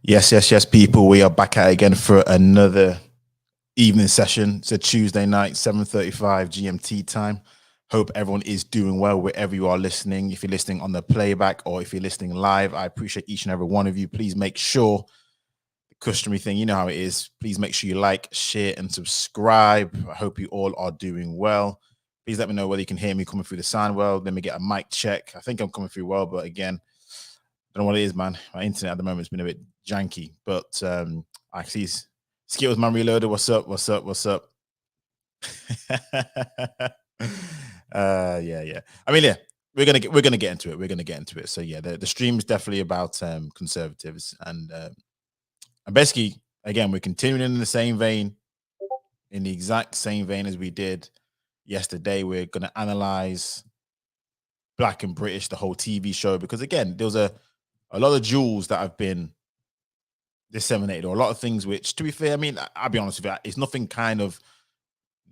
Yes, people. We are back at it again for another evening session. It's a Tuesday night, 7:35 GMT time. Hope everyone is doing well wherever you are listening. If you're listening on the playback or if you're listening live, I appreciate each and every one of you. Please make sure the customary thing, you know how it is. Please make sure you like, share, and subscribe. I hope you all are doing well. Please let me know whether you can hear me coming through the sound well. Let me get a mic check. I think I'm coming through well, but again, I don't know what it is, man. My internet at the moment has been a bit janky, but I see Skittles Man Reloaded. What's up? What's up? What's up? Yeah. I mean, yeah, we're gonna get into it. We're gonna get into it. So yeah, the stream is definitely about conservatives, and basically, again, we're continuing in the same vein, in the exact same vein as we did yesterday. We're gonna analyze Black and British, the whole TV show, because again, there was a lot of jewels that have been disseminated, or a lot of things which, to be fair, I mean, I'll be honest with you, it's nothing kind of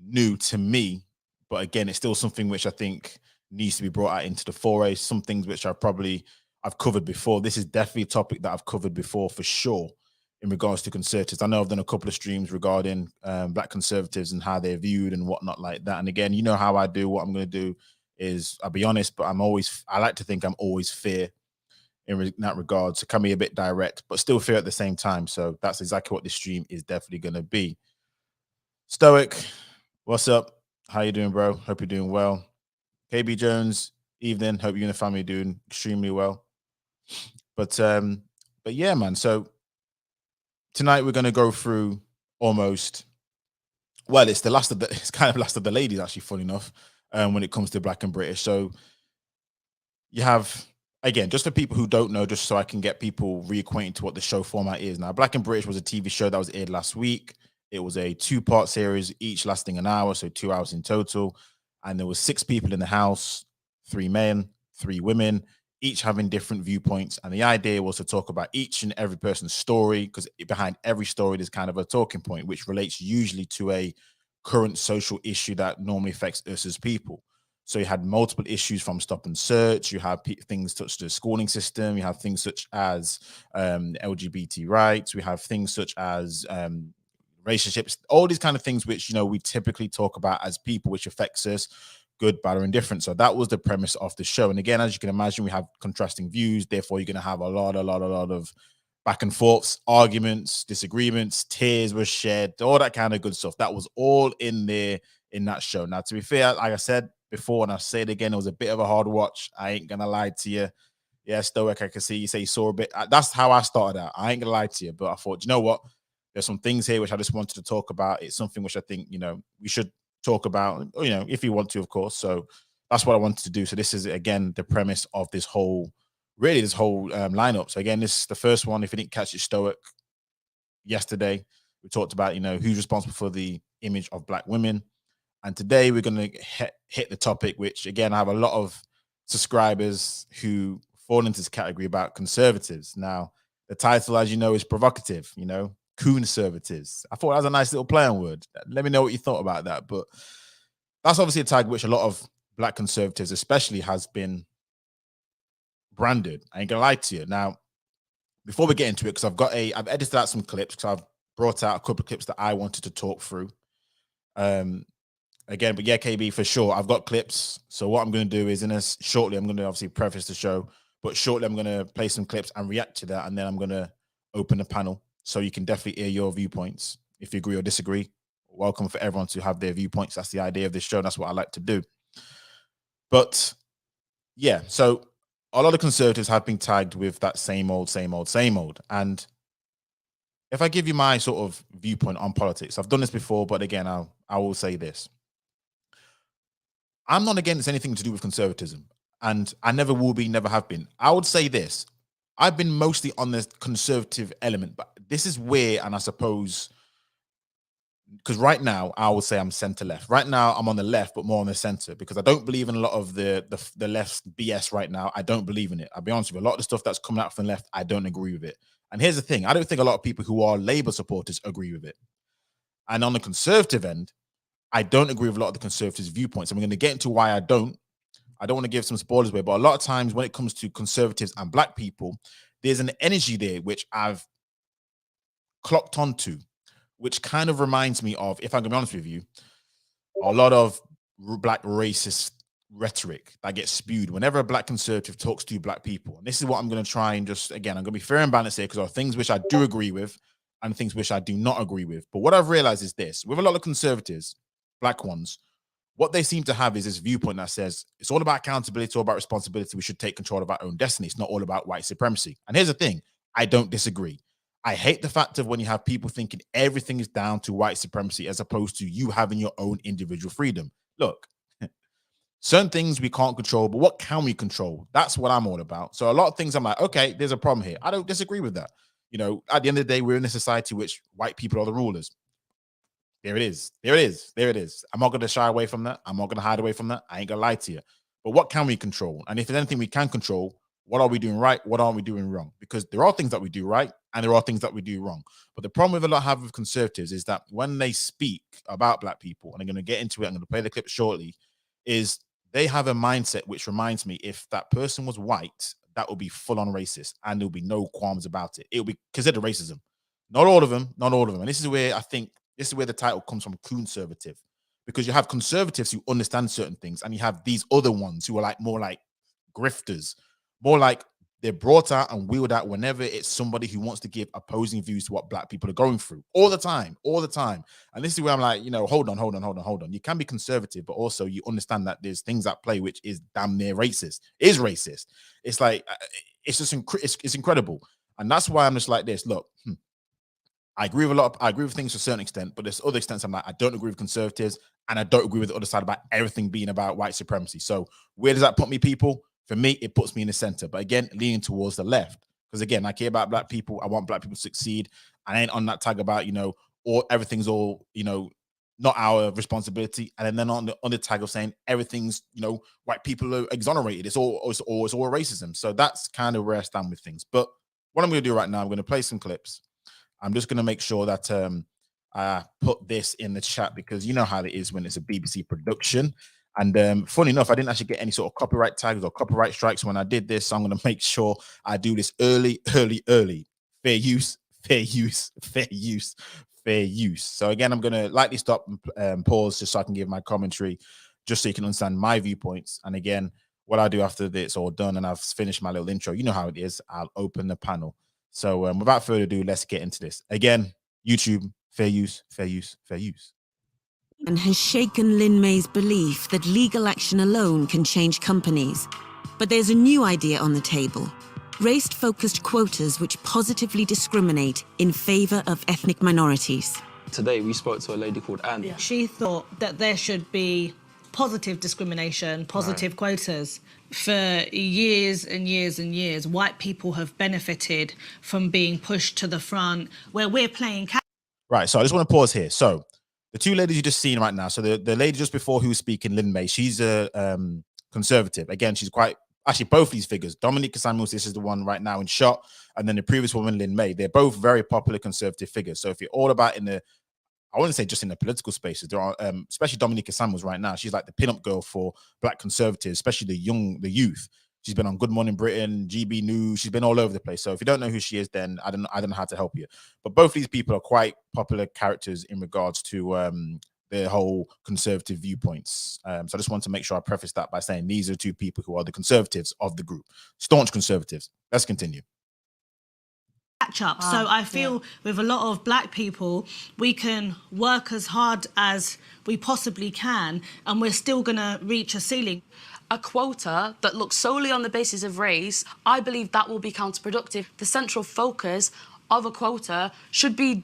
new to me, but again, it's still something which I think needs to be brought out into the foray. Some things which I've covered before. This is definitely a topic that I've covered before for sure in regards to conservatives. I know I've done a couple of streams regarding Black conservatives and how they're viewed and whatnot like that. And again, you know how I do. What I'm going to do is, I'll be honest, but I like to think I'm always fair in that regard. So can be a bit direct, but still fair at the same time. So that's exactly what this stream is definitely going to be. Stoic, what's up? How you doing, bro? Hope you're doing well. KB Jones, evening. Hope you and the family are doing extremely well. But yeah, man. So tonight we're going to go through almost. Well, it's the last of the. It's kind of last of the ladies, actually. Funny enough, when it comes to Black and British. So you have, again, just for people who don't know, just so I can get people reacquainted to what the show format is. Now, Black and British was a TV show that was aired last week. It was a 2-part series, each lasting an hour, so 2 hours in total. And there was 6 people in the house, 3 men, 3 women, each having different viewpoints. And the idea was to talk about each and every person's story, because behind every story, there's kind of a talking point, which relates usually to a current social issue that normally affects us as people. So you had multiple issues from stop and search. You have things such as the schooling system. You have things such as LGBT rights. We have things such as relationships, all these kind of things which, we typically talk about as people, which affects us, good, bad, or indifferent. So that was the premise of the show. And again, as you can imagine, we have contrasting views. Therefore, you're going to have a lot of back and forths, arguments, disagreements, tears were shed, all that kind of good stuff. That was all in there in that show. Now, to be fair, like I said before, and I'll say it again, it was a bit of a hard watch. I ain't gonna lie to you. Yeah, Stoic, I can see you say you saw a bit. That's how I started out. I ain't gonna lie to you, but I thought, you know what? There's some things here which I just wanted to talk about. It's something which I think, we should talk about, if you want to, of course. So that's what I wanted to do. So this is, again, the premise of this whole lineup. So again, this is the first one. If you didn't catch it, Stoic, yesterday we talked about, who's responsible for the image of Black women. And today we're going to hit the topic, which, again, I have a lot of subscribers who fall into this category about conservatives. Now, the title, as you know, is provocative, COONservatives. I thought that was a nice little play on word. Let me know what you thought about that. But that's obviously a tag which a lot of Black conservatives especially has been branded. I ain't going to lie to you. Now, before we get into it, because I've edited out some clips, because I've brought out a couple of clips that I wanted to talk through. Again, but yeah, KB, for sure, I've got clips. So what I'm going to do is shortly, I'm going to obviously preface the show, but shortly I'm going to play some clips and react to that. And then I'm going to open the panel so you can definitely hear your viewpoints. If you agree or disagree, welcome for everyone to have their viewpoints. That's the idea of this show. That's what I like to do. But yeah, so a lot of conservatives have been tagged with that same old. And if I give you my sort of viewpoint on politics, I've done this before, but again, I will say this. I'm not against anything to do with conservatism, and I never will be, never have been. I would say this. I've been mostly on the conservative element, but this is where, and I suppose, because right now I would say I'm center left. Right now I'm on the left, but more on the center, because I don't believe in a lot of the left's BS right now. I don't believe in it. I'll be honest with you. A lot of the stuff that's coming out from the left, I don't agree with it. And here's the thing. I don't think a lot of people who are Labour supporters agree with it. And on the conservative end, I don't agree with a lot of the conservatives' viewpoints. I'm going to get into why I don't. I don't want to give some spoilers away, but a lot of times when it comes to conservatives and Black people, there's an energy there which I've clocked onto, which kind of reminds me of, if I'm gonna be honest with you, a lot of black racist rhetoric that gets spewed whenever a black conservative talks to black people. And this is what I'm going to try and just, again, I'm going to be fair and balanced here, because there are things which I do agree with and things which I do not agree with. But what I've realized is this: with a lot of conservatives, black ones, what they seem to have is this viewpoint that says it's all about accountability, it's all about responsibility. We should take control of our own destiny. It's not all about white supremacy. And here's the thing: I don't disagree. I hate the fact of when you have people thinking everything is down to white supremacy as opposed to you having your own individual freedom. Look, certain things we can't control, but what can we control? That's what I'm all about. So a lot of things I'm like, okay, there's a problem here. I don't disagree with that. You know, at the end of the day, we're in a society which white people are the rulers. There it is. There it is. There it is. I'm not going to shy away from that. I'm not going to hide away from that. I ain't going to lie to you. But what can we control? And if there's anything we can control, what are we doing right? What aren't we doing wrong? Because there are things that we do right and there are things that we do wrong. But the problem with a lot have with conservatives is that when they speak about black people, and I'm going to get into it, I'm going to play the clip shortly, is they have a mindset which reminds me, if that person was white, that would be full on racist and there'll be no qualms about it. It will be considered racism. Not all of them, not all of them. And this is where I think this is where the title comes from, COONservative, because you have conservatives who understand certain things, and you have these other ones who are like more like grifters, more like they're brought out and wheeled out whenever it's somebody who wants to give opposing views to what black people are going through all the time, all the time. And this is where I'm like, you know, hold on. You can be conservative, but also you understand that there's things at play which is damn near racist, is racist. It's like, it's just it's incredible. And that's why I'm just like this. Look, I agree with I agree with things to a certain extent, but there's other extents I'm like, I don't agree with conservatives, and I don't agree with the other side about everything being about white supremacy. So where does that put me, people? For me, it puts me in the center, but again, leaning towards the left. Because again, I care about black people. I want black people to succeed. I ain't on that tag about, you know, or everything's all, you know, not our responsibility. And then on the tag of saying everything's, you know, white people are exonerated. It's all racism. So that's kind of where I stand with things. But what I'm going to do right now, I'm going to play some clips. I'm just going to make sure that I put this in the chat, because you know how it is when it's a BBC production. And funny enough, I didn't actually get any sort of copyright tags or copyright strikes when I did this. So I'm going to make sure I do this early. Fair use, fair use, fair use, fair use. So again, I'm going to lightly stop and pause just so I can give my commentary, just so you can understand my viewpoints. And again, what I do after it's all done and I've finished my little intro, you know how it is, I'll open the panel. So without further ado, let's get into this. Again, YouTube, fair use, fair use, fair use. And has shaken Lin May's belief that legal action alone can change companies. But there's a new idea on the table: race-focused quotas which positively discriminate in favor of ethnic minorities. Today we spoke to a lady called Anne. Yeah. She thought that there should be positive discrimination, positive quotas. For years and years and years, white people have benefited from being pushed to the front, where we're playing... Right, so I just want to pause here. So the two ladies you just seen right now, so the lady just before who was speaking, Lin May, she's a conservative. Again, she's quite, actually both these figures, Dominique Samuels, this is the one right now in shot, and then the previous woman, Lin May, they're both very popular conservative figures. So if you're all about in the, I wouldn't say just in the political spaces, there are, especially Dominique Samuels right now, she's like the pinup girl for black conservatives, especially the youth. She's been on Good Morning Britain, GB News. She's been all over the place. So if you don't know who she is, then I don't know how to help you. But both these people are quite popular characters in regards to their whole conservative viewpoints. So I just want to make sure I preface that by saying these are two people who are the conservatives of the group, staunch conservatives. Let's continue. Catch up. So I feel with a lot of black people, we can work as hard as we possibly can, and we're still going to reach a ceiling. A quota that looks solely on the basis of race, I believe that will be counterproductive. The central focus of a quota should be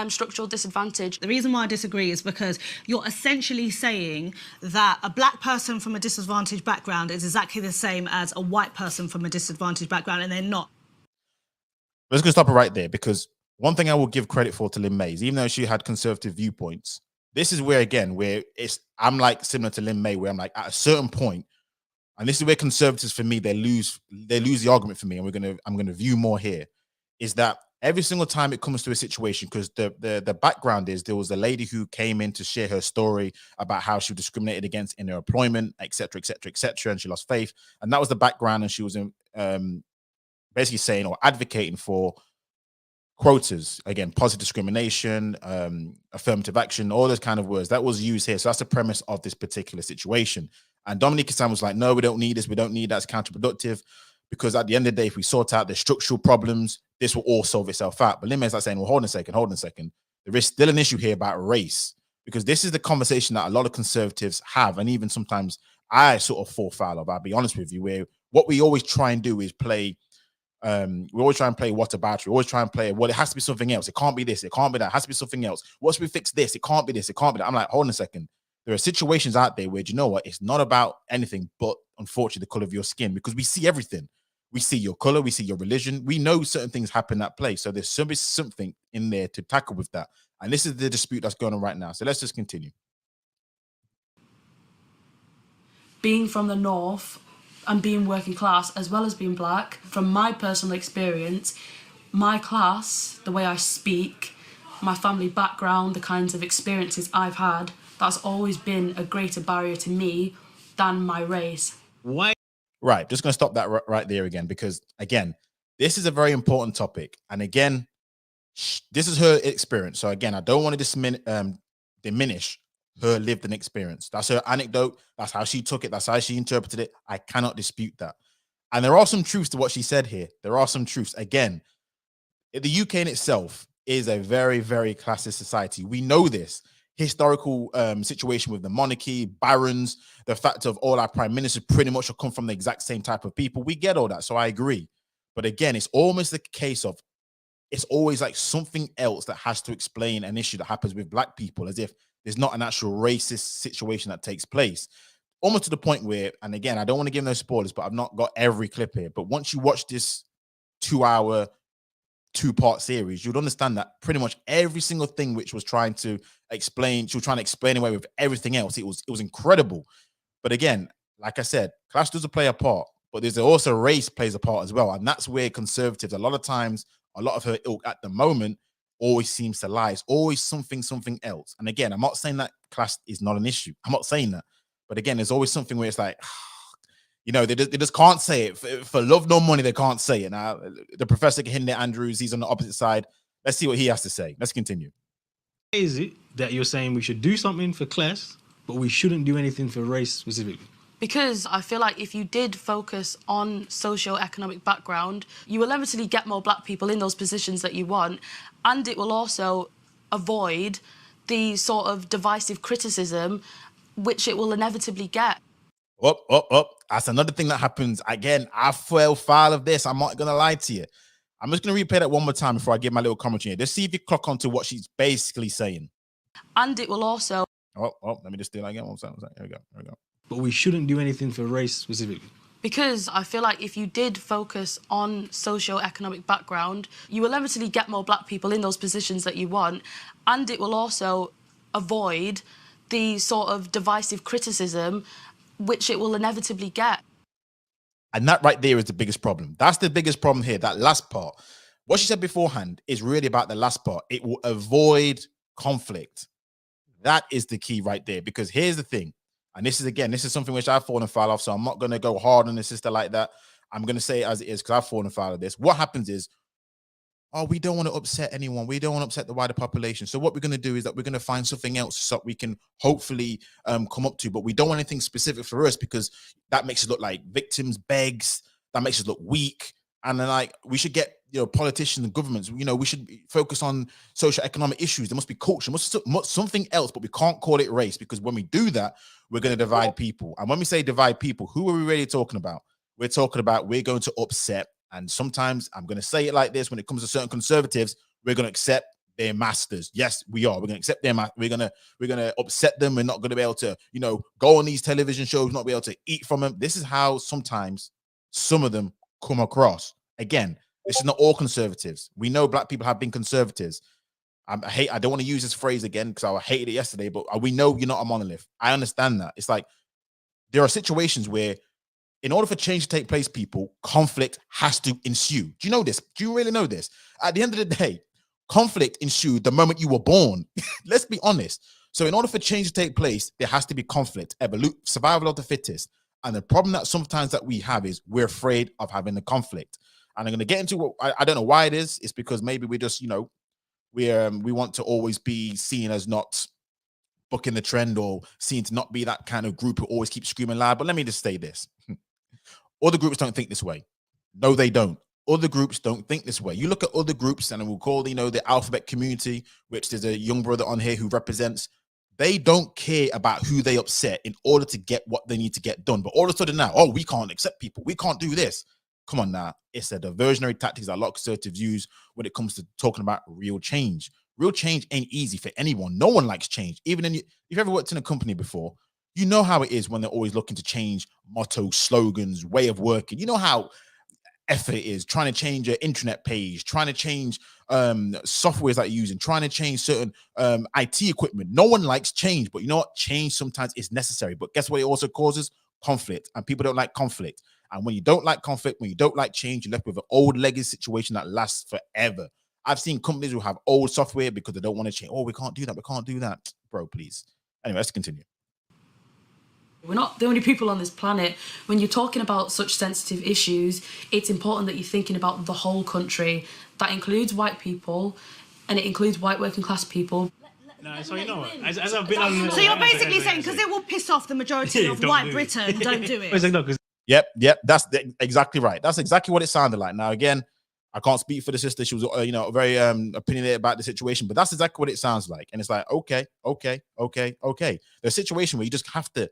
structural disadvantage. The reason why I disagree is because you're essentially saying that a black person from a disadvantaged background is exactly the same as a white person from a disadvantaged background, and they're not. Let's go stop it right there, because one thing I will give credit for to Lin May is, even though she had conservative viewpoints, this is where, again, where I'm like similar to Lin May, where I'm like at a certain point, and this is where conservatives, for me, they lose the argument for me, and I'm gonna view more here, is that every single time it comes to a situation, because the background is there was a lady who came in to share her story about how she was discriminated against in her employment, etc., and she lost faith, and that was the background, and she was basically saying or advocating for quotas, again, positive discrimination, affirmative action, all those kind of words that was used here. So that's the premise of this particular situation. And Dominique was like, no, we don't need this. We don't need that's counterproductive, because at the end of the day, if we sort out the structural problems, this will all solve itself out. But Lin-Mei's like saying, well, hold on a second. There is still an issue here about race, because this is the conversation that a lot of conservatives have. And even sometimes I sort of fall foul of, I'll be honest with you, where what we always try and do is play we always try and play what about. We always try and play, well, it has to be something else. It can't be this. It can't be that. It has to be something else. Once we fix this, it can't be this. It can't be that. I'm like, hold on a second. There are situations out there where, you know what? It's not about anything but, unfortunately, the color of your skin, because we see everything. We see your color. We see your religion. We know certain things happen at play. So there's something in there to tackle with that. And this is the dispute that's going on right now. So let's just continue. Being from the north and being working class as well as being black, from my personal experience, my class, the way I speak, my family background, the kinds of experiences I've had, that's always been a greater barrier to me than my race. Why? Right, just going to stop that right there again, because again, this is a very important topic. And again, this is her experience. So again, I don't want to diminish her lived an experience. That's her anecdote. That's how she took it. That's how she interpreted it. I cannot dispute that. And there are some truths to what she said here. There are some truths. Again, the UK in itself is a very, very classist society. We know this. Historical situation with the monarchy, barons, the fact of all our prime ministers pretty much have come from the exact same type of people. We get all that. So I agree. But again, it's almost the case of, it's always like something else that has to explain an issue that happens with black people, as if there's not an actual racist situation that takes place. Almost to the point where, and again, I don't want to give no spoilers, but I've not got every clip here. But once you watch this 2-hour, 2-part series, you'd understand that pretty much every single thing which was trying to explain, she was trying to explain away with everything else. It was incredible. But again, like I said, class does play a part, but there's also race plays a part as well. And that's where conservatives, a lot of times, a lot of her ilk at the moment, always seems to lie. It's always something else. And again, I'm not saying that class is not an issue. I'm not saying that. But again, there's always something where it's like, you know, they just can't say it. For love nor money, they can't say it. Now, the Professor Kehinde Andrews, he's on the opposite side. Let's see what he has to say. Let's continue. Why is it that you're saying we should do something for class, but we shouldn't do anything for race specifically? Because I feel like if you did focus on socio-economic background, you will eventually get more black people in those positions that you want, and it will also avoid the sort of divisive criticism which it will inevitably get. That's another thing that happens. Again, I fell foul of this. I'm not going to lie to you. I'm just going to replay that one more time before I give my little commentary here. Just see if you clock onto what she's basically saying. And it will also... let me just do that again. One second. Here we go. But we shouldn't do anything for race specifically. Because I feel like if you did focus on socio-economic background, you will eventually get more black people in those positions that you want, and it will also avoid the sort of divisive criticism which it will inevitably get. And that right there is the biggest problem. That's the biggest problem here, that last part. What she said beforehand is really about the last part. It will avoid conflict. That is the key right there, because here's the thing. And this is something which I've fallen foul of, so I'm not going to go hard on the sister like that. I'm going to say it as it is, because I've fallen foul of this. What happens is, we don't want to upset anyone. We don't want to upset the wider population. So what we're going to do is that we're going to find something else so we can hopefully come up to, but we don't want anything specific for us, because that makes us look like victims, begs, that makes us look weak. And then, like, we should get, politicians and governments, we should focus on social economic issues. There must be culture, must something else, but we can't call it race, because when we do that, we're going to divide people. And when we say divide people, who are we really talking about? We're talking about we're going to upset. And sometimes I'm going to say it like this: when it comes to certain conservatives, we're going to accept their masters. Yes, we are. We're going to accept them. We're going to upset them. We're not going to be able to, go on these television shows, not be able to eat from them. This is how sometimes some of them come across. Again, this is not all conservatives. We know black people have been conservatives. I don't want to use this phrase again because I hated it yesterday, but we know you're not a monolith. I understand that. It's like there are situations where, in order for change to take place, conflict has to ensue. Do you know this? Do you really know this? At the end of the day, conflict ensued the moment you were born. Let's be honest. So in order for change to take place, there has to be conflict, survival of the fittest. And the problem that sometimes that we have is we're afraid of having the conflict. And I'm going to get into what I don't know why it is. It's because maybe we just, we want to always be seen as not bucking the trend or seen to not be that kind of group who always keep screaming loud. But let me just say this. Other groups don't think this way. No, they don't. Other groups don't think this way. You look at other groups, and we'll call, the alphabet community, which there's a young brother on here who represents. They don't care about who they upset in order to get what they need to get done. But all of a sudden now, we can't accept people. We can't do this. Come on now. It's a diversionary tactics that a lot of conservatives use when it comes to talking about real change. Real change ain't easy for anyone. No one likes change. Even if you've ever worked in a company before, you know how it is when they're always looking to change mottos, slogans, way of working. You know how effort it is trying to change your intranet page, trying to change softwares that you're using, trying to change certain IT equipment. No one likes change, but you know what? Change sometimes is necessary. But guess what? It also causes conflict, and people don't like conflict. And when you don't like conflict, when you don't like change, you're left with an old legacy situation that lasts forever. I've seen companies who have old software because they don't want to change. We can't do that. We can't do that. Bro, please. Anyway, let's continue. We're not the only people on this planet. When you're talking about such sensitive issues, it's important that you're thinking about the whole country. That includes white people, and it includes white working class people. No, so you know what? As I've been on... So you're basically saying, because it will piss off the majority of white Britain, don't do it. Yep, that's exactly right. That's exactly what it sounded like. Now, again, I can't speak for the sister. She was, very opinionated about the situation, but that's exactly what it sounds like. And it's like, okay. There's a situation where you just have to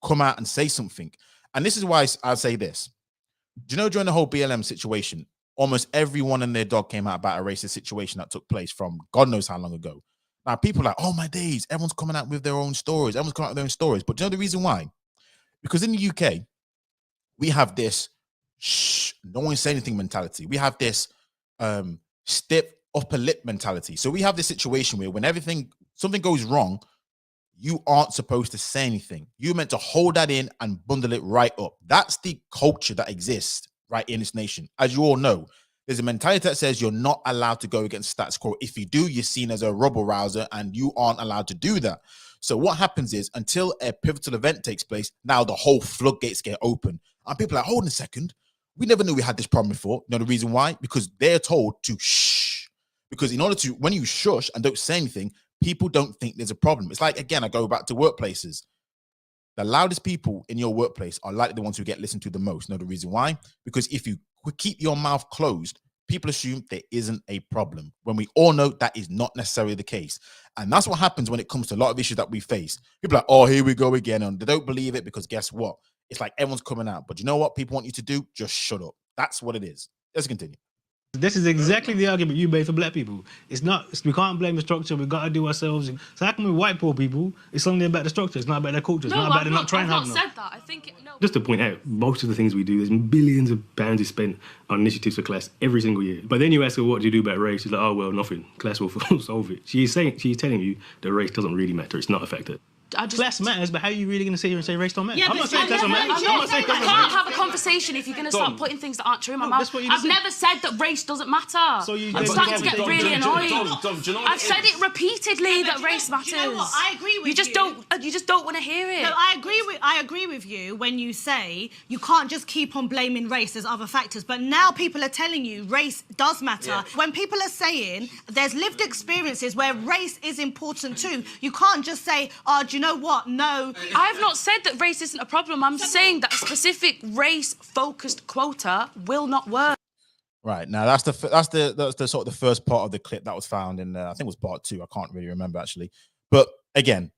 come out and say something. And this is why I'll say this. Do you know, during the whole BLM situation, almost everyone and their dog came out about a racist situation that took place from God knows how long ago. Now, people are like, oh my days, everyone's coming out with their own stories. Everyone's coming out with their own stories. But do you know the reason why? Because in the UK, we have this no one say anything mentality. We have this stiff upper lip mentality. So we have this situation where when something goes wrong, you aren't supposed to say anything. You're meant to hold that in and bundle it right up. That's the culture that exists right in this nation. As you all know, there's a mentality that says you're not allowed to go against status quo. If you do, you're seen as a rebel rouser, and you aren't allowed to do that. So what happens is, until a pivotal event takes place, now the whole floodgates get open. And people are like, hold on a second. We never knew we had this problem before. You know the reason why? Because they're told to shh. Because when you shush and don't say anything, people don't think there's a problem. It's like, again, I go back to workplaces. The loudest people in your workplace are likely the ones who get listened to the most. You know the reason why? Because if you keep your mouth closed, people assume there isn't a problem, when we all know that is not necessarily the case. And that's what happens when it comes to a lot of issues that we face. People are like, oh, here we go again. And they don't believe it because guess what? It's like everyone's coming out. But you know what people want you to do? Just shut up. That's what it is. Let's continue. This is exactly the argument you made for black people. We can't blame the structure. We've got to do ourselves. So how come with white poor people, it's something about the structure. It's not about their culture. It's not about them not trying hard enough. I've not said that. I think... No. Just to point out, most of the things we do, there's billions of pounds spent on initiatives for class every single year. But then you ask her, what do you do about race? She's like, oh, well, nothing. Class will solve it. She's telling you that race doesn't really matter. It's not a factor. Class matters, but how are you really going to sit here and say race don't matter? Yeah, I'm not saying class don't matter. I can't have a conversation if you're going to start putting things that aren't true in my mouth. I've never said that race doesn't matter. So I'm starting to get really annoyed. I've said it repeatedly that race matters. You know what? I agree with you. You just don't want to hear it. No, I agree with you when you say you can't just keep on blaming race. There's other factors. But now people are telling you race does matter. Yeah. When people are saying there's lived experiences where race is important too, you can't just say, oh, do you know what? No. I've not said that race isn't a problem. I'm saying that a specific race-focused quota will not work. Right, now that's the sort of the first part of the clip that was found in I think it was part 2. I can't really remember actually. But again,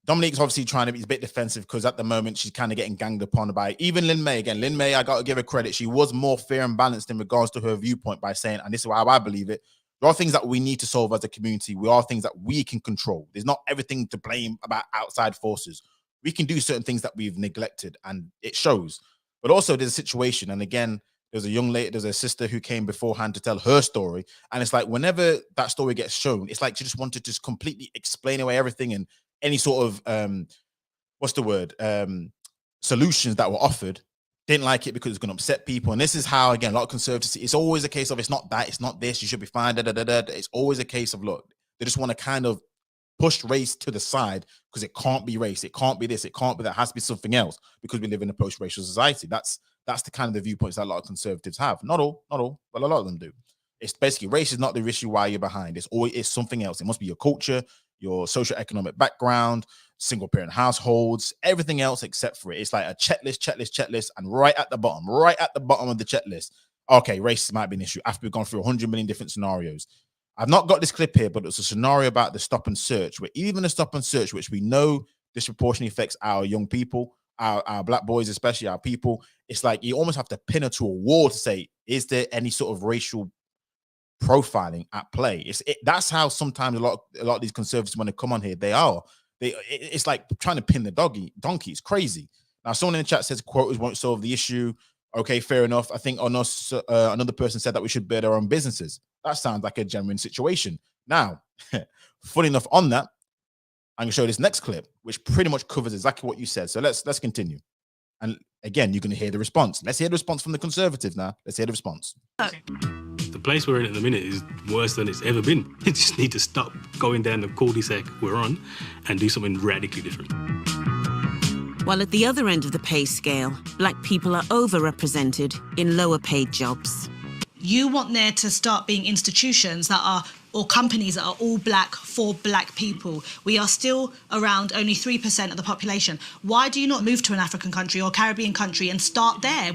Dominique's obviously trying to be a bit defensive because at the moment she's kind of getting ganged upon by even Lin May. Again, Lin May, I got to give her credit. She was more fair and balanced in regards to her viewpoint by saying, and this is how I believe it, there are things that we need to solve as a community. We are things that we can control. There's not everything to blame about outside forces. We can do certain things that we've neglected, and it shows. But also there's a situation, and again, there's a young lady, there's a sister who came beforehand to tell her story. And it's like whenever that story gets shown, it's like she just wanted to just completely explain away everything and any sort of, solutions that were offered. Didn't like it because it's going to upset people. And this is how, again, a lot of conservatives, it's always a case of it's not that, it's not this, you should be fine, It's always a case of, look, they just want to kind of push race to the side because it can't be race, it can't be this, it can't be that, it has to be something else because we live in a post-racial society. That's That's the kind of the viewpoints that a lot of conservatives have. Not all, but a lot of them do. It's basically race is not the issue why you're behind. It's something else. It must be your culture, your socioeconomic background, single parent households, everything else except for it. It's like a checklist, and right at the bottom of the checklist, okay, race might be an issue after we've gone through 100 million different scenarios. I've not got this clip here, but it's a scenario about the stop and search, where even the stop and search, which we know disproportionately affects our young people, our black boys, especially our people, it's like you almost have to pin it to a wall to say, is there any sort of racial profiling at play? That's how sometimes a lot of these conservatives, when they come on here, it's like trying to pin the donkey. It's crazy. Now, someone in the chat says quotas won't solve the issue. Okay, fair enough. I think another person said that we should build our own businesses. That sounds like a genuine situation. Now, funny enough on that, I'm gonna show this next clip, which pretty much covers exactly what you said. So let's continue. And again, you're gonna hear the response. Let's hear the response from the conservative now. Let's hear the response. The place we're in at the minute is worse than it's ever been. We just need to stop going down the cul-de-sac we're on and do something radically different. While at the other end of the pay scale, black people are overrepresented in lower paid jobs. You want there to start being institutions that are, or companies that are all black for black people. We are still around only 3% of the population. Why do you not move to an African country or Caribbean country and start there?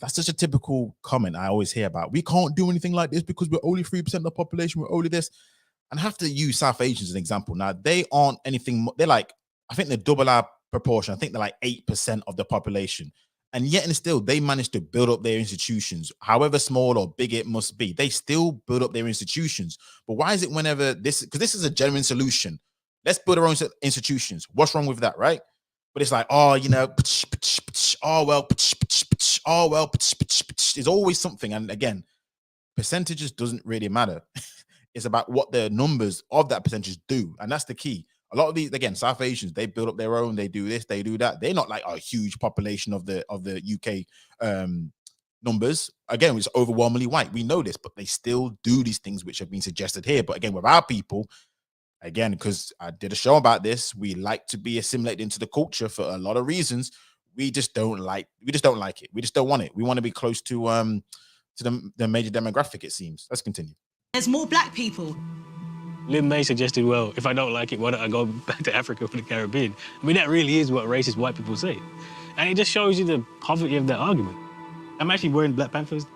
That's such a typical comment I always hear about. We can't do anything like this because we're only 3% of the population. We're only this. And I have to use South Asians as an example. Now, they aren't anything. They're like, I think they're double our proportion. I think they're like 8% of the population. And yet and still, they managed to build up their institutions, however small or big it must be. They still build up their institutions. But why is it whenever this, because this is a genuine solution. Let's build our own institutions. What's wrong with that, right? But it's like, oh, you know, there's always something. And again, percentages doesn't really matter. It's about what the numbers of that percentage do. And that's the key. A lot of these, again, South Asians, they build up their own, they do this, they do that. They're not like a huge population of the UK numbers. Again, it's overwhelmingly white. We know this, but they still do these things which have been suggested here. But again, with our people, again, because I did a show about this, we like to be assimilated into the culture for a lot of reasons. We just don't like it. We just don't want it. We want to be close to the major demographic, it seems. Let's continue. There's more black people. Lynn May suggested, well, if I don't like it, why don't I go back to Africa or the Caribbean? I mean, that really is what racist white people say. And it just shows you the poverty of that argument. I'm actually wearing Black Panthers.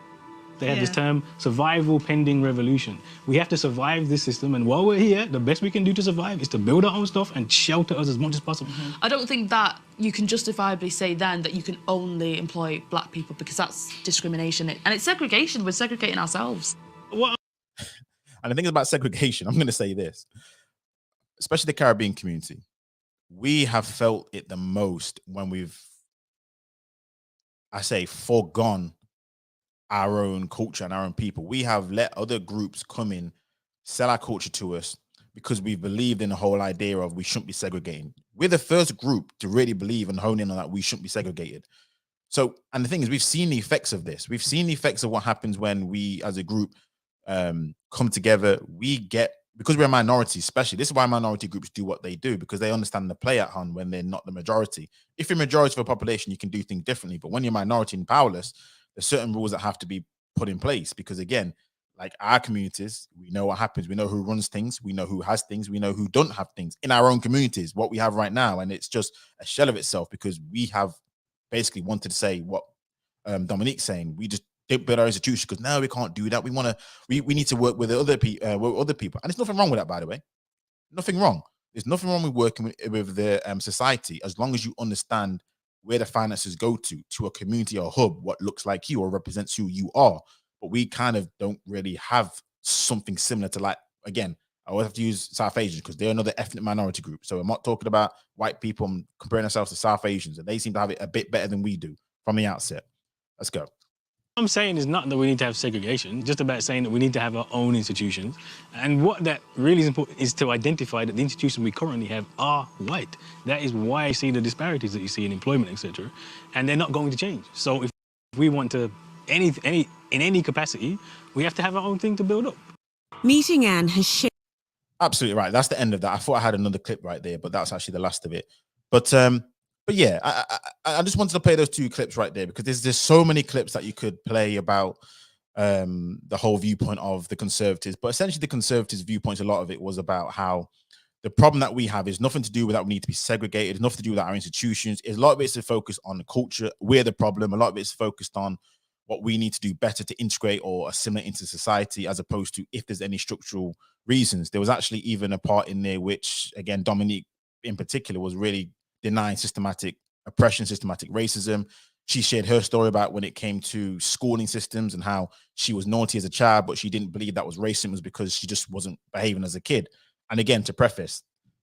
They have this term, survival pending revolution. We have to survive this system, and while we're here, the best we can do to survive is to build our own stuff and shelter us as much as possible. I don't think that you can justifiably say then that you can only employ black people, because that's discrimination. And it's segregation. We're segregating ourselves. What? And the thing about segregation, I'm going to say this, especially the Caribbean community, we have felt it the most when we've, I say, foregone our own culture and our own people. We have let other groups come in, sell our culture to us because we believed in the whole idea of we shouldn't be segregating. We're the first group to really believe and hone in on that we shouldn't be segregated. So, and the thing is, we've seen the effects of this. We've seen the effects of what happens when we as a group come together. We get, because we're a minority, especially, this is why minority groups do what they do, because they understand the play at hand when they're not the majority. If you're majority of a population, you can do things differently. But when you're minority and powerless, there's certain rules that have to be put in place, because again, like our communities, we know what happens. We know who runs things. We know who has things. We know who don't have things in our own communities, what we have right now. And it's just a shell of itself, because we have basically wanted to say what Dominique's saying. We just didn't build our institution because no, we can't do that. We need to work with other people, And there's nothing wrong with that, by the way. Nothing wrong. There's nothing wrong with working with the society, as long as you understand where the finances go to a community or hub, what looks like you or represents who you are. But we kind of don't really have something similar to, like, again, I always have to use South Asians because they're another ethnic minority group. So I'm not talking about white people. I'm comparing ourselves to South Asians, and they seem to have it a bit better than we do from the outset. Let's go. What I'm saying is not that we need to have segregation, it's just about saying that we need to have our own institutions. And what that really is important is to identify that the institutions we currently have are white. That is why you see the disparities that you see in employment, etc. And they're not going to change. So if we want to, in any capacity, we have to have our own thing to build up. Meeting Anne has shaped. Absolutely right. That's the end of that. I thought I had another clip right there, but that's actually the last of it. But but yeah, I just wanted to play those two clips right there because there's so many clips that you could play about the whole viewpoint of the Conservatives. But essentially, the Conservatives' viewpoints, a lot of it was about how the problem that we have is nothing to do with that we need to be segregated. It's nothing to do with our institutions. It's a lot of it's to focus on the culture. We're the problem. A lot of it's focused on what we need to do better to integrate or assimilate into society, as opposed to if there's any structural reasons. There was actually even a part in there which, again, Dominique in particular was really denying systematic oppression, systematic racism. She shared her story about when it came to schooling systems and how she was naughty as a child, but she didn't believe that was racism. It was because she just wasn't behaving as a kid. And again, to preface,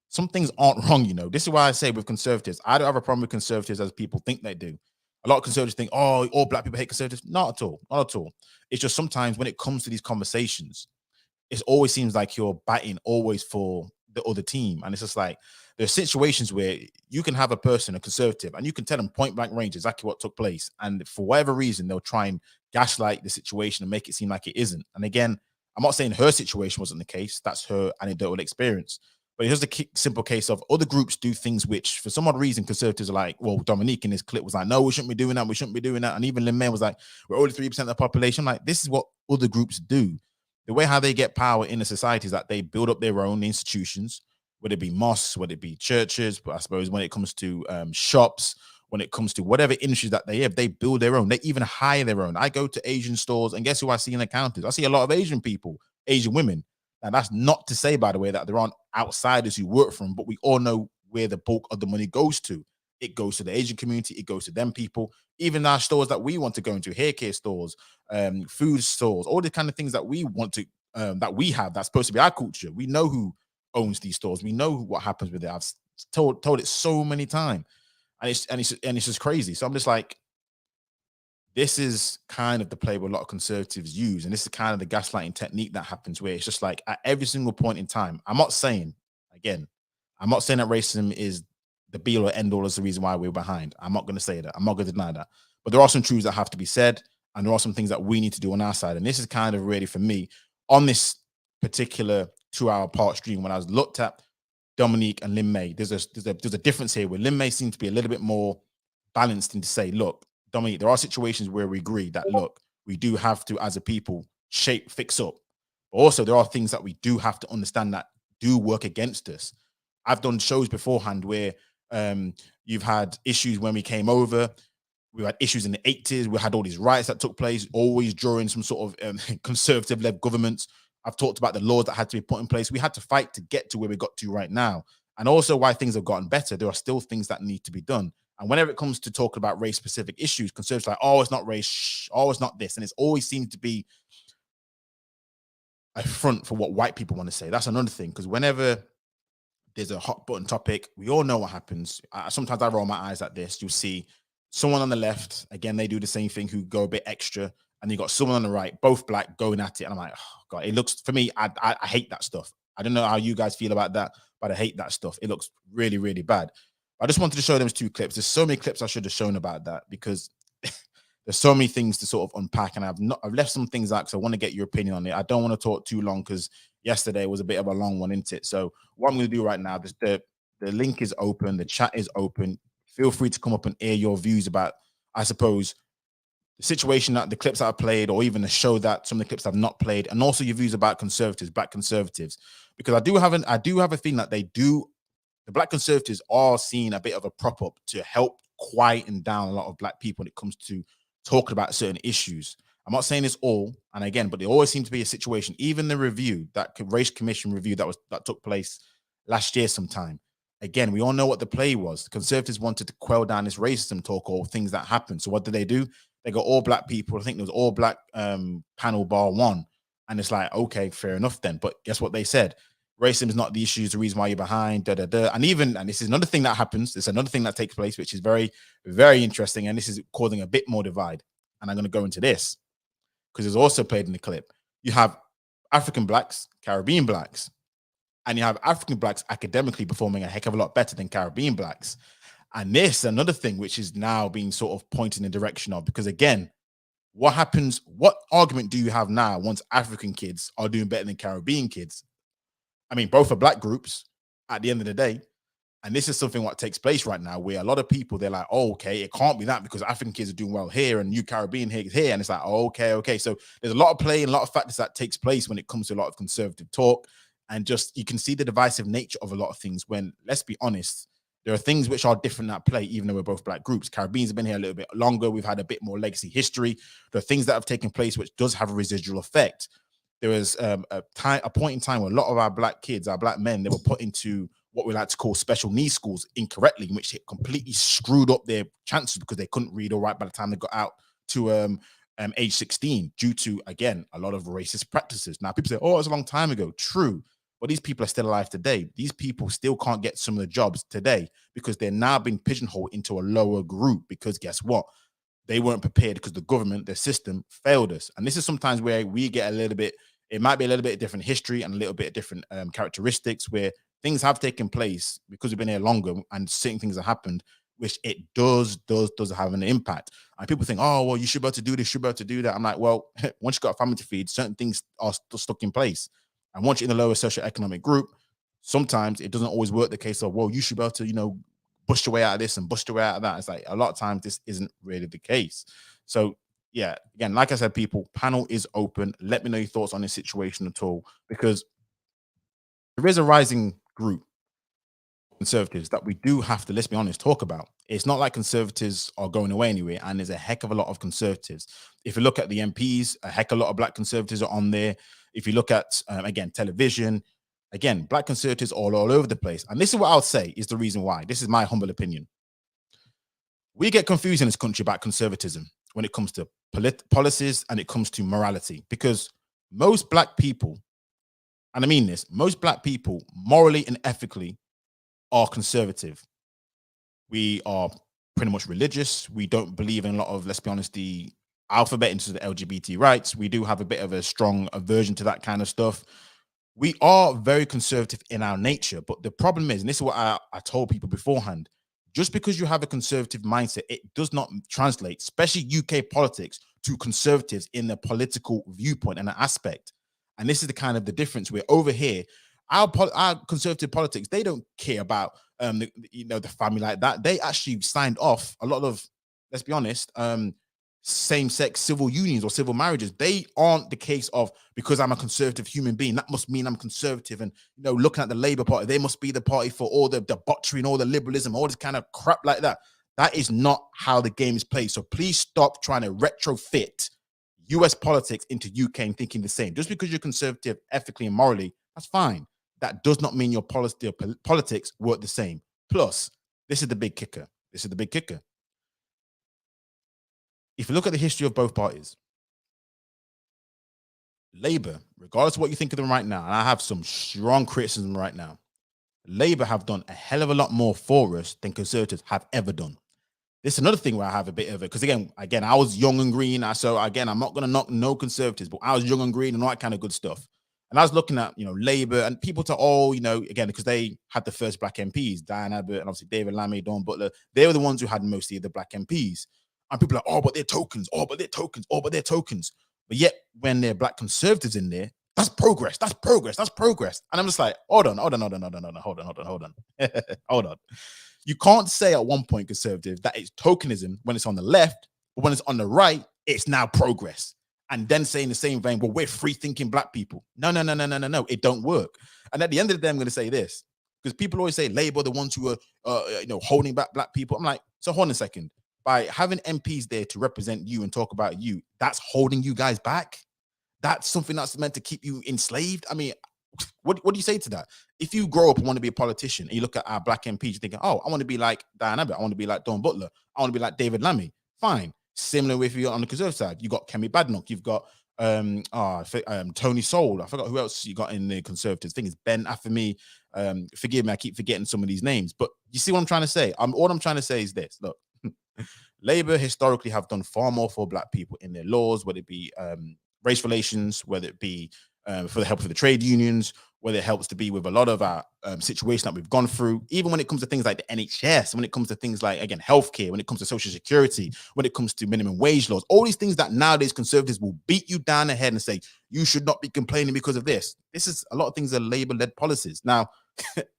some things aren't wrong, you know. This is why I say with Conservatives, I don't have a problem with Conservatives as people think they do. A lot of Conservatives think, oh, all black people hate Conservatives. Not at all. Not at all. It's just sometimes when it comes to these conversations, it always seems like you're batting always for the other team. And it's just like, there's situations where you can have a person, a Conservative, and you can tell them point blank range exactly what took place. And for whatever reason, they'll try and gaslight the situation and make it seem like it isn't. And again, I'm not saying her situation wasn't the case. That's her anecdotal experience. But it's just a simple case of other groups do things which, for some odd reason, Conservatives are like, well, Dominique in this clip was like, no, we shouldn't be doing that. We shouldn't be doing that. And even Lin-May was like, we're only 3% of the population. I'm like, this is what other groups do. The way how they get power in the society is that they build up their own institutions, whether it be mosques, whether it be churches, but I suppose when it comes to shops, when it comes to whatever industries that they have, they build their own. They even hire their own. I go to Asian stores and guess who I see in the counters? I see a lot of Asian people, Asian women. And that's not to say, by the way, that there aren't outsiders who work for them, but we all know where the bulk of the money goes to. It goes to the Asian community. It goes to them people. Even our stores that we want to go into, hair care stores, food stores, all the kind of things that we want to, that we have, that's supposed to be our culture. We know who owns these stores. We know what happens with it. I've told it so many times, and it's just crazy. So I'm just like, this is kind of the play where a lot of Conservatives use, and this is kind of the gaslighting technique that happens, where it's just like at every single point in time. I'm not saying that racism is the be all or end all as the reason why we're behind. I'm not going to say that. I'm not going to deny that. But there are some truths that have to be said, and there are some things that we need to do on our side. And this is kind of really, for me, on this particular 2-hour part stream, when I was looked at Dominique and Lin-May, there's a difference here where Lin-May seems to be a little bit more balanced and to say, look, Dominique, there are situations where we agree that, look, we do have to, as a people, fix up. But also, there are things that we do have to understand that do work against us. I've done shows beforehand where you've had issues when we came over. We had issues in the 80s. We had all these riots that took place, always during some sort of conservative-led governments. I've talked about the laws that had to be put in place. We had to fight to get to where we got to right now. And also why things have gotten better. There are still things that need to be done. And whenever it comes to talking about race-specific issues, Conservatives are like, oh, it's not race, oh, it's not this. And it's always seemed to be a front for what white people want to say. That's another thing, because whenever there's a hot button topic, we all know what happens. Sometimes I roll my eyes at this. You'll see someone on the left, again, they do the same thing, who go a bit extra. And you got someone on the right, both black, going at it. And I'm like, oh, God, it looks, for me, I hate that stuff. I don't know how you guys feel about that, but I hate that stuff. It looks really, really bad. I just wanted to show them 2 clips. There's so many clips I should have shown about that, because there's so many things to sort of unpack, and I've left some things out because I want to get your opinion on it. I don't want to talk too long because yesterday was a bit of a long one, isn't it? So what I'm going to do right now, the link is open, the chat is open. Feel free to come up and air your views about, I suppose, the situation, that the clips that I played, or even the show that some of the clips I've not played, and also your views about Conservatives, black Conservatives, because I do have a feeling that the black Conservatives are seeing a bit of a prop up to help quieten down a lot of black people when it comes to talking about certain issues. I'm not saying it's all, and again, but there always seems to be a situation. Even the review, that race commission review that took place last year sometime. Again, we all know what the play was. The Conservatives wanted to quell down this racism talk or things that happened. So what did? They got all black people. I think there was all black panel bar one. And it's like, okay, fair enough then. But guess what they said? Racism is not the issue, it's the reason why you're behind, And this is another thing that happens. There's another thing that takes place, which is very, very interesting. And this is causing a bit more divide. And I'm going to go into this because it's also played in the clip. You have African blacks, Caribbean blacks, and you have African blacks academically performing a heck of a lot better than Caribbean blacks. And this, another thing, which is now being sort of pointed in the direction of, because again, what happens, what argument do you have now once African kids are doing better than Caribbean kids? I mean, both are black groups at the end of the day. And this is something what takes place right now, where a lot of people, they're like, oh, okay, it can't be that because African kids are doing well here and you Caribbean here. And it's like, oh, okay. So there's a lot of play and a lot of factors that takes place when it comes to a lot of conservative talk. And just, you can see the divisive nature of a lot of things when, let's be honest, there are things which are different at play, even though we're both black groups. Caribbeans have been here a little bit longer. We've had a bit more legacy history. There are things that have taken place which does have a residual effect. There was a point in time where a lot of our black kids, our black men, they were put into what we like to call special needs schools incorrectly, in which it completely screwed up their chances because they couldn't read or write by the time they got out to age 16 due to, again, a lot of racist practices. Now, people say, oh, it's a long time ago. True. But these people are still alive today. These people still can't get some of the jobs today because they're now being pigeonholed into a lower group because guess what? They weren't prepared because the government, their system failed us. And this is sometimes where we get a little bit, it might be a little bit different history and a little bit different characteristics where things have taken place because we've been here longer and certain things have happened, which it does have an impact. And people think, oh, well, you should be able to do this, you should be able to do that. I'm like, well, once you've got a family to feed, certain things are still stuck in place. And once you're in the lower socioeconomic group, sometimes it doesn't always work the case of, well, you should be able to, bust your way out of this and bust your way out of that. It's like a lot of times this isn't really the case. So yeah, again, like I said, people, panel is open. Let me know your thoughts on this situation at all, because there is a rising group of conservatives that we do have to, let's be honest, talk about. It's not like conservatives are going away anywhere, and there's a heck of a lot of conservatives. If you look at the MPs, a heck of a lot of black conservatives are on there. If you look at, again, television, again, black conservatives all over the place. And this is what I'll say is the reason why. This is my humble opinion. We get confused in this country about conservatism when it comes to policies and it comes to morality, because most black people, and I mean this, most black people morally and ethically are conservative. We are pretty much religious. We don't believe in a lot of, let's be honest, the alphabet into the LGBT rights. We do have a bit of a strong aversion to that kind of stuff. We are very conservative in our nature, but the problem is, and this is what I told people beforehand, just because you have a conservative mindset, it does not translate, especially UK politics, to conservatives in the political viewpoint and aspect. And this is the kind of the difference where over here, our conservative politics, they don't care about the family like that. They actually signed off a lot of, let's be honest, same-sex civil unions or civil marriages. They aren't the case of, because I'm a conservative human being, that must mean I'm conservative. And looking at the Labour Party, they must be the party for all the debauchery and all the liberalism, all this kind of crap like that. That is not how the game is played. So please stop trying to retrofit US politics into UK and thinking the same. Just because you're conservative ethically and morally, that's fine. That does not mean your politics work the same. Plus, this is the big kicker. If you look at the history of both parties, Labour, regardless of what you think of them right now, and I have some strong criticism right now, Labour have done a hell of a lot more for us than Conservatives have ever done. This is another thing where I have a bit of it, because again, I was young and green. So again, I'm not going to knock no Conservatives, but I was young and green and all that kind of good stuff. And I was looking at, Labour, and people to again, because they had the first black MPs, Diane Abbott and obviously David Lammy, Dawn Butler, they were the ones who had mostly the black MPs. And people are like, oh, but they're tokens. Oh, but they're tokens. Oh, but they're tokens. But yet, when they're black conservatives in there, that's progress. That's progress. That's progress. And I'm just like, hold on. Hold on. You can't say at one point, conservative, that it's tokenism when it's on the left, but when it's on the right, it's now progress. And then say in the same vein, well, we're free-thinking black people. No. It don't work. And at the end of the day, I'm going to say this, because people always say Labour, the ones who are, holding back black people. I'm like, so hold on a second. By having MPs there to represent you and talk about you, that's holding you guys back. That's something that's meant to keep you enslaved. I mean, what do you say to that? If you grow up and want to be a politician and you look at our black MPs, you're thinking, oh, I want to be like Diane Abbott. I want to be like Dawn Butler. I want to be like David Lammy. Fine. Similar with you on the Conservative side. You've got Kemi Badenoch. You've got Tony Sowell. I forgot who else you got in the Conservatives. I think it's Ben Afemi. Forgive me, I keep forgetting some of these names. But you see what I'm trying to say? All I'm trying to say is this. Look, Labour historically have done far more for black people in their laws, whether it be race relations, whether it be for the help of the trade unions, whether it helps to be with a lot of our situation that we've gone through, even when it comes to things like the NHS, when it comes to things like, again, healthcare, when it comes to social security, when it comes to minimum wage laws, all these things that nowadays conservatives will beat you down the head and say, you should not be complaining because of this. This is a lot of things are Labour-led policies. Now,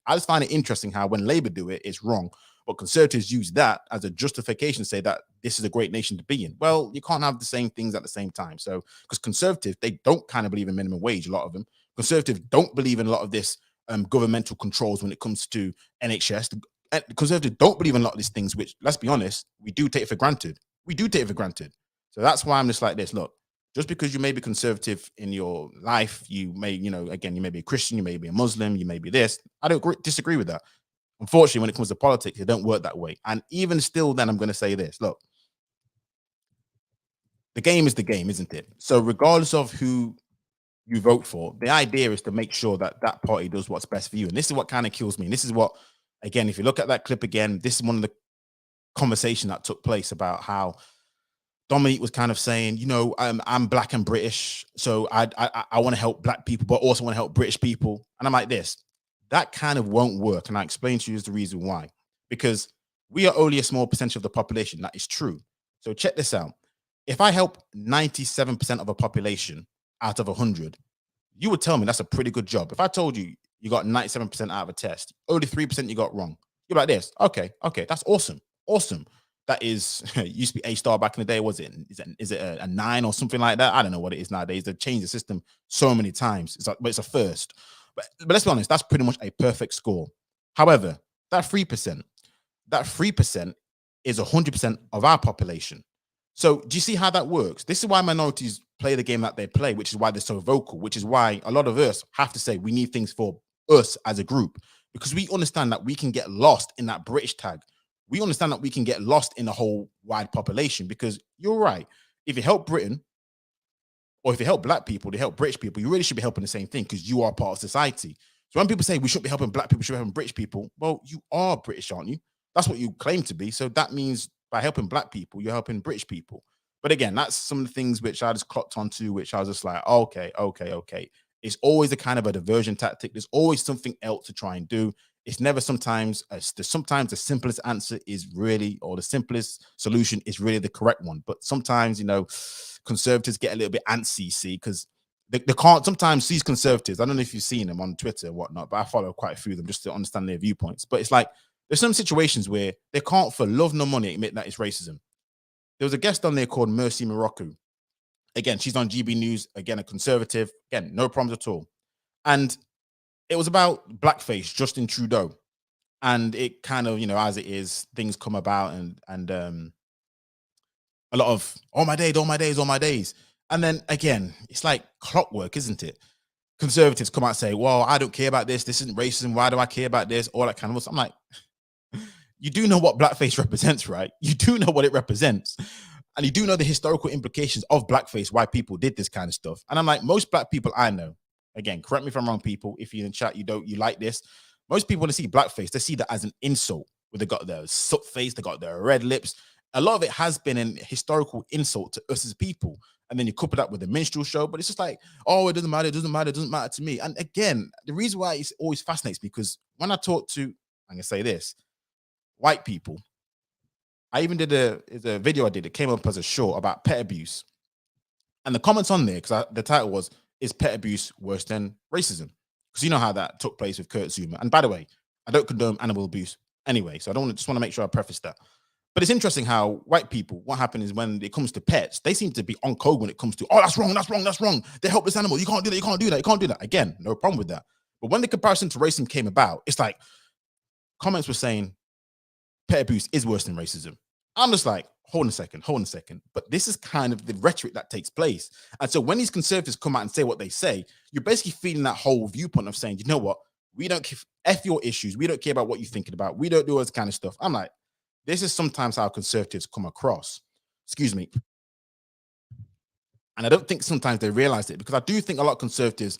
I just find it interesting how when Labour do it, it's wrong. But Conservatives use that as a justification to say that this is a great nation to be in. Well, you can't have the same things at the same time. So, because Conservatives, they don't kind of believe in minimum wage, a lot of them. Conservatives don't believe in a lot of this governmental controls when it comes to NHS. Conservatives don't believe in a lot of these things, which, let's be honest, we do take for granted. We do take it for granted. So that's why I'm just like this. Look, just because you may be conservative in your life, you may, again, you may be a Christian, you may be a Muslim, you may be this. I don't disagree with that. Unfortunately, when it comes to politics, it don't work that way. And even still, then I'm going to say this. Look, the game is the game, isn't it? So regardless of who you vote for, the idea is to make sure that that party does what's best for you. And this is what kind of kills me. And this is what, again, if you look at that clip again, this is one of the conversation that took place about how Dominique was kind of saying, I'm black and British, so I want to help black people, but also want to help British people. And I'm like this. That kind of won't work. And I explain to you the reason why. Because we are only a small percentage of the population. That is true. So check this out. If I help 97% of a population out of 100, you would tell me that's a pretty good job. If I told you you got 97% out of a test, only 3% you got wrong, you're like this. Okay, that's awesome. Awesome. That is, it used to be A-star back in the day. Was it? Is it a 9 or something like that? I don't know what it is nowadays. They've changed the system so many times. It's like, but it's a first. But let's be honest, that's pretty much a perfect score. However, that 3% is 100% of our population. So do you see how that works? This is why minorities play the game that they play, which is why they're so vocal, which is why a lot of us have to say we need things for us as a group, because we understand that we can get lost in that British tag. We understand that we can get lost in the whole wide population, because you're right. If you help Britain, or if you help black people, to help British people, you really should be helping the same thing, because you are part of society. So when people say we shouldn't be helping black people, we should be helping British people, well, you are British, aren't you? That's what you claim to be. So that means by helping black people, you're helping British people. But again, that's some of the things which I just clocked onto, which I was just like, okay. It's always a kind of a diversion tactic. There's always something else to try and do. It's never sometimes the simplest answer is really, or the simplest solution is really the correct one. But sometimes, conservatives get a little bit antsy, see, because they can't sometimes these conservatives. I don't know if you've seen them on Twitter or whatnot, but I follow quite a few of them just to understand their viewpoints. But it's like there's some situations where they can't for love nor money admit that it's racism. There was a guest on there called Mercy Morocco. Again, she's on GB News. Again, a conservative. Again, no problems at all. And it was about blackface, Justin Trudeau. And it kind of, as it is, things come about and a lot of, all my days. And then again, it's like clockwork, isn't it? Conservatives come out and say, well, I don't care about this. This isn't racism. Why do I care about this? All that kind of stuff. I'm like, you do know what blackface represents, right? You do know what it represents. And you do know the historical implications of blackface, why people did this kind of stuff. And I'm like, most black people I know, again, correct me if I'm wrong, people, if you're in chat, you like this. Most people, when they see blackface, they see that as an insult, where they got their soot face, they got their red lips. A lot of it has been an historical insult to us as people. And then you couple that with the minstrel show, but it's just like, oh, it doesn't matter to me. And again, the reason why it always fascinates me, because when I talk to, I'm going to say this, white people, I even did a video I did, it came up as a short about pet abuse. And the comments on there, because the title was, is pet abuse worse than racism? Because you know how that took place with Kurt Zuma. And by the way, I don't condone animal abuse anyway, so just want to make sure I preface that. But it's interesting how white people, what happens is when it comes to pets, they seem to be on code when it comes to, oh, that's wrong. They help this animal. You can't do that. Again, no problem with that. But when the comparison to racism came about, it's like comments were saying pet abuse is worse than racism. I'm just like, hold on a second. But this is kind of the rhetoric that takes place. And so when these conservatives come out and say what they say, you're basically feeding that whole viewpoint of saying, you know what? We don't F your issues. We don't care about what you're thinking about. We don't do all this kind of stuff. I'm like, this is sometimes how conservatives come across. Excuse me. And I don't think sometimes they realize it, because I do think a lot of conservatives,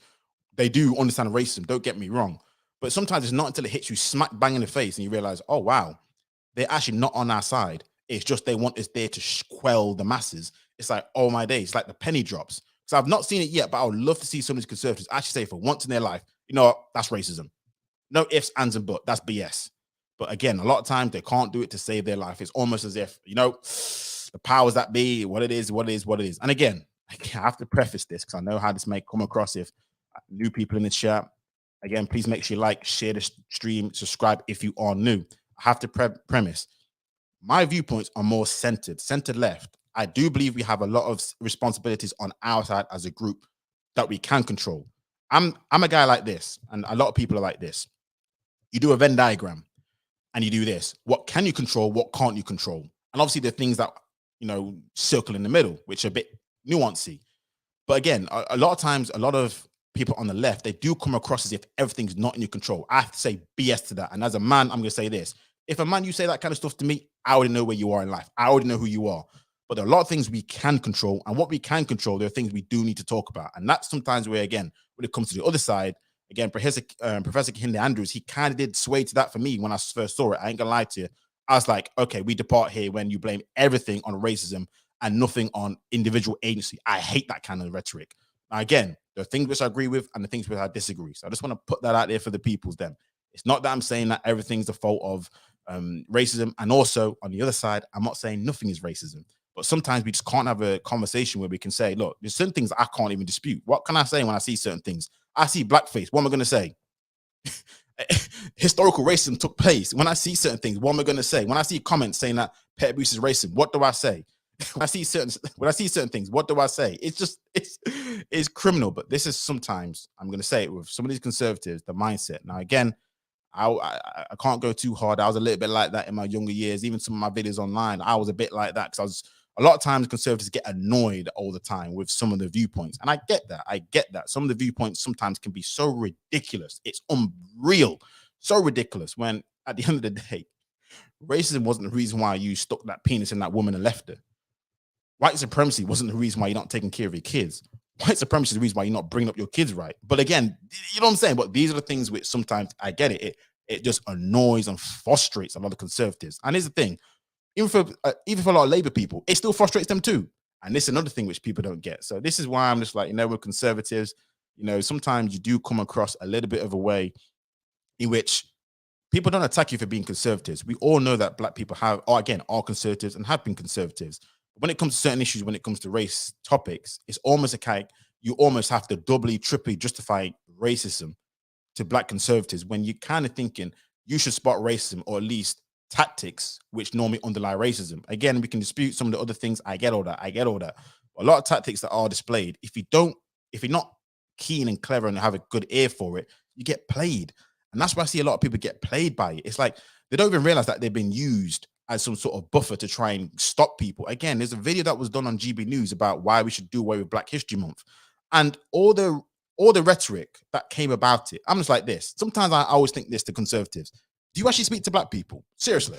they do understand racism. Don't get me wrong. But sometimes it's not until it hits you smack bang in the face and you realize, oh, wow, they're actually not on our side. It's just they want us there to quell the masses. It's like, oh my days, it's like the penny drops. So I've not seen it yet, but I would love to see some of these conservatives actually say for once in their life, you know what, that's racism. No ifs, ands, and buts. That's BS. But again, a lot of times they can't do it to save their life. It's almost as if, the powers that be, what it is. And again, I have to preface this because I know how this may come across if new people in the chat. Again, please make sure you like, share the stream, subscribe if you are new. I have to premise, my viewpoints are more centered left. I do believe we have a lot of responsibilities on our side as a group that we can control. I'm a guy like this, and a lot of people are like this. You do a Venn diagram and you do this. What can you control? What can't you control? And obviously the things that, circle in the middle, which are a bit nuancy. But again, a lot of times, a lot of people on the left, they do come across as if everything's not in your control. I have to say BS to that. And as a man, I'm going to say this. If a man, you say that kind of stuff to me, I already know where you are in life. I already know who you are. But there are a lot of things we can control. And what we can control, there are things we do need to talk about. And that's sometimes where, again, when it comes to the other side, again, Professor Kehinde Andrews, he kind of did sway to that for me when I first saw it. I ain't going to lie to you. I was like, okay, we depart here when you blame everything on racism and nothing on individual agency. I hate that kind of rhetoric. Now, again, there are things which I agree with and the things which I disagree. So I just want to put that out there for the peoples then. It's not that I'm saying that everything's the fault of racism. And also, on the other side, I'm not saying nothing is racism. But sometimes we just can't have a conversation where we can say, look, there's certain things I can't even dispute. What can I say when I see certain things? I see blackface. What am I going to say? Historical racism took place. When I see certain things, what am I going to say? When I see comments saying that pet abuse is racism, what do I say? When I see certain things, what do I say? It's criminal. But this is sometimes, I'm going to say it with some of these conservatives, the mindset. Now, again, I can't go too hard. I was a little bit like that in my younger years. Even some of my videos online, I was a bit like that because a lot of times conservatives get annoyed all the time with some of the viewpoints. And I get that. Some of the viewpoints sometimes can be so ridiculous. It's unreal. So ridiculous when at the end of the day, racism wasn't the reason why you stuck that penis in that woman and left her. White supremacy wasn't the reason why you're not taking care of your kids. White supremacy is the reason why you're not bringing up your kids right. But again, you know what I'm saying? But these are the things which sometimes I get it. It just annoys and frustrates a lot of conservatives. And here's the thing. Even for a lot of Labour people, it still frustrates them too. And this is another thing which people don't get. So this is why I'm just like, with conservatives, sometimes you do come across a little bit of a way in which people don't attack you for being conservatives. We all know that black people are conservatives and have been conservatives. But when it comes to certain issues, when it comes to race topics, it's almost you almost have to doubly, triply justify racism to black conservatives when you're kind of thinking you should spot racism or at least tactics which normally underlie racism. Again, we can dispute some of the other things. I get all that. But a lot of tactics that are displayed, if you're not keen and clever and have a good ear for it, you get played. And that's why I see a lot of people get played by it. It's like they don't even realize that they've been used as some sort of buffer to try and stop people. Again, there's a video that was done on GB News about why we should do away with Black History Month. And all the rhetoric that came about it, I'm just like this. Sometimes I always think this to conservatives. Do you actually speak to black people? Seriously.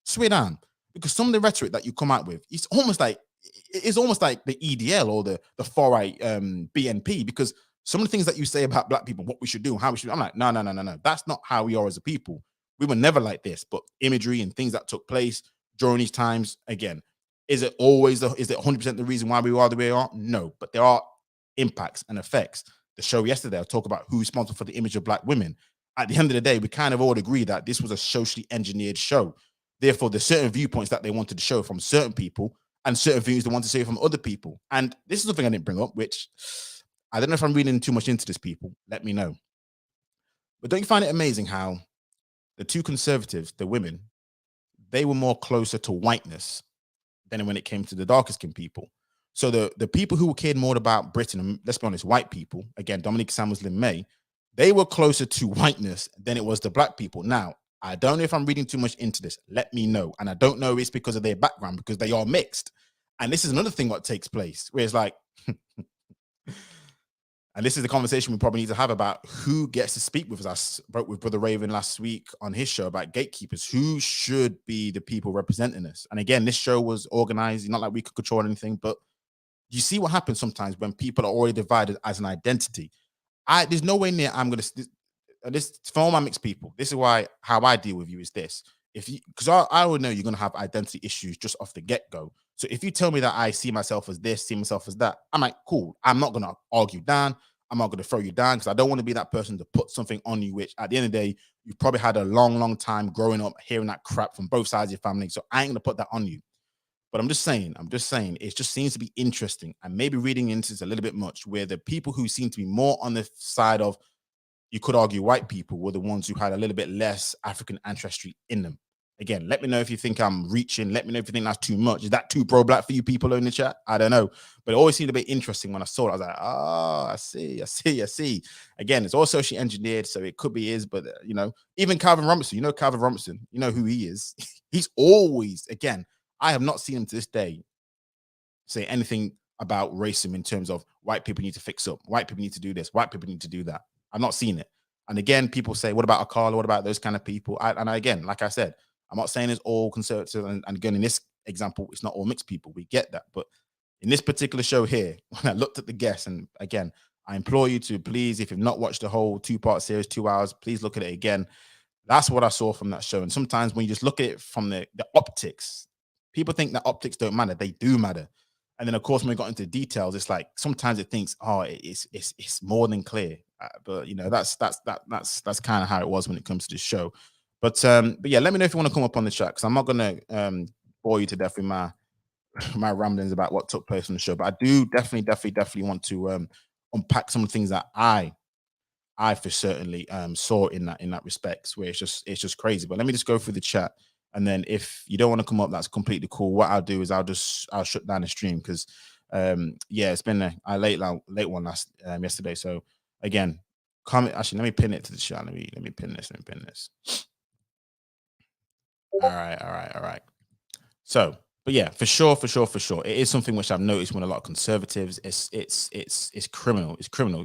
Swear down. Because some of the rhetoric that you come out with, it's almost like the EDL or the far right BNP, because some of the things that you say about black people, what we should do, how we should, I'm like, no. That's not how we are as a people. We were never like this, but imagery and things that took place during these times, again, is it 100% the reason why we are the way we are? No, but there are impacts and effects. The show yesterday, I talk about who's responsible for the image of black women. At the end of the day, we kind of all agree that this was a socially engineered show. Therefore, there's certain viewpoints that they wanted to show from certain people and certain views they want to say from other people. And this is something I didn't bring up, which I don't know if I'm reading too much into this, people. Let me know. But don't you find it amazing how the two conservatives, the women, they were more closer to whiteness than when it came to the darker skinned people. So the people who cared more about Britain, and let's be honest, white people, again, Dominique, Samuels, Lynn May, they were closer to whiteness than it was the black people. Now, I don't know if I'm reading too much into this. Let me know. And I don't know if it's because of their background, because they are mixed. And this is another thing what takes place, where it's like, and this is the conversation we probably need to have about who gets to speak with us. I spoke with Brother Raven last week on his show about gatekeepers. Who should be the people representing us? And again, this show was organized, not like we could control anything, but you see what happens sometimes when people are already divided as an identity. There's no way near I'm going to, this for all my mixed people, this is why, how I deal with you is this. Because I would know you're going to have identity issues just off the get-go. So if you tell me that I see myself as this, see myself as that, I'm like, cool. I'm not going to argue down. I'm not going to throw you down because I don't want to be that person to put something on you, which at the end of the day, you've probably had a long, long time growing up hearing that crap from both sides of your family. So I ain't going to put that on you. But I'm just saying, it just seems to be interesting and maybe reading into this a little bit much, where the people who seem to be more on the side of you could argue white people were the ones who had a little bit less African ancestry in them. Again, let me know if you think I'm reaching. Let me know if you think that's too much. Is that too pro-black for you people in the chat? I don't know. But it always seemed a bit interesting when I saw it. I was like, I see. Again, it's all socially engineered, so it could be is, but you know, even Calvin Robinson, Calvin Robinson, you know who he is. He's always, again, I have not seen him to this day say anything about racism in terms of white people need to fix up, white people need to do this, white people need to do that. I've not seen it. And again, people say, what about Akala? What about those kind of people? Again, like I said, I'm not saying it's all conservative, and again, in this example, it's not all mixed people. We get that. But in this particular show here, when I looked at the guests, and again, I implore you to please, if you've not watched the whole 2-part series, 2 hours, please look at it again. That's what I saw from that show. And sometimes when you just look at it from the optics, people think that optics don't matter. They do matter. And then, of course, when we got into details, it's like sometimes it thinks, oh, it's more than clear. But you know, that's kind of how it was when it comes to this show. But yeah, let me know if you want to come up on the chat, because I'm not gonna bore you to death with my ramblings about what took place on the show. But I do definitely want to unpack some of the things that I for certainly saw in that respect, where it's just crazy. But let me just go through the chat, and then if you don't want to come up, that's completely cool. What I'll do is I'll shut down the stream, because yeah, it's been a late one yesterday. So again, comment. Actually, let me pin it to the chat. Let me pin this. All right. So, but yeah, for sure, it is something which I've noticed when a lot of conservatives, it's criminal. It's criminal.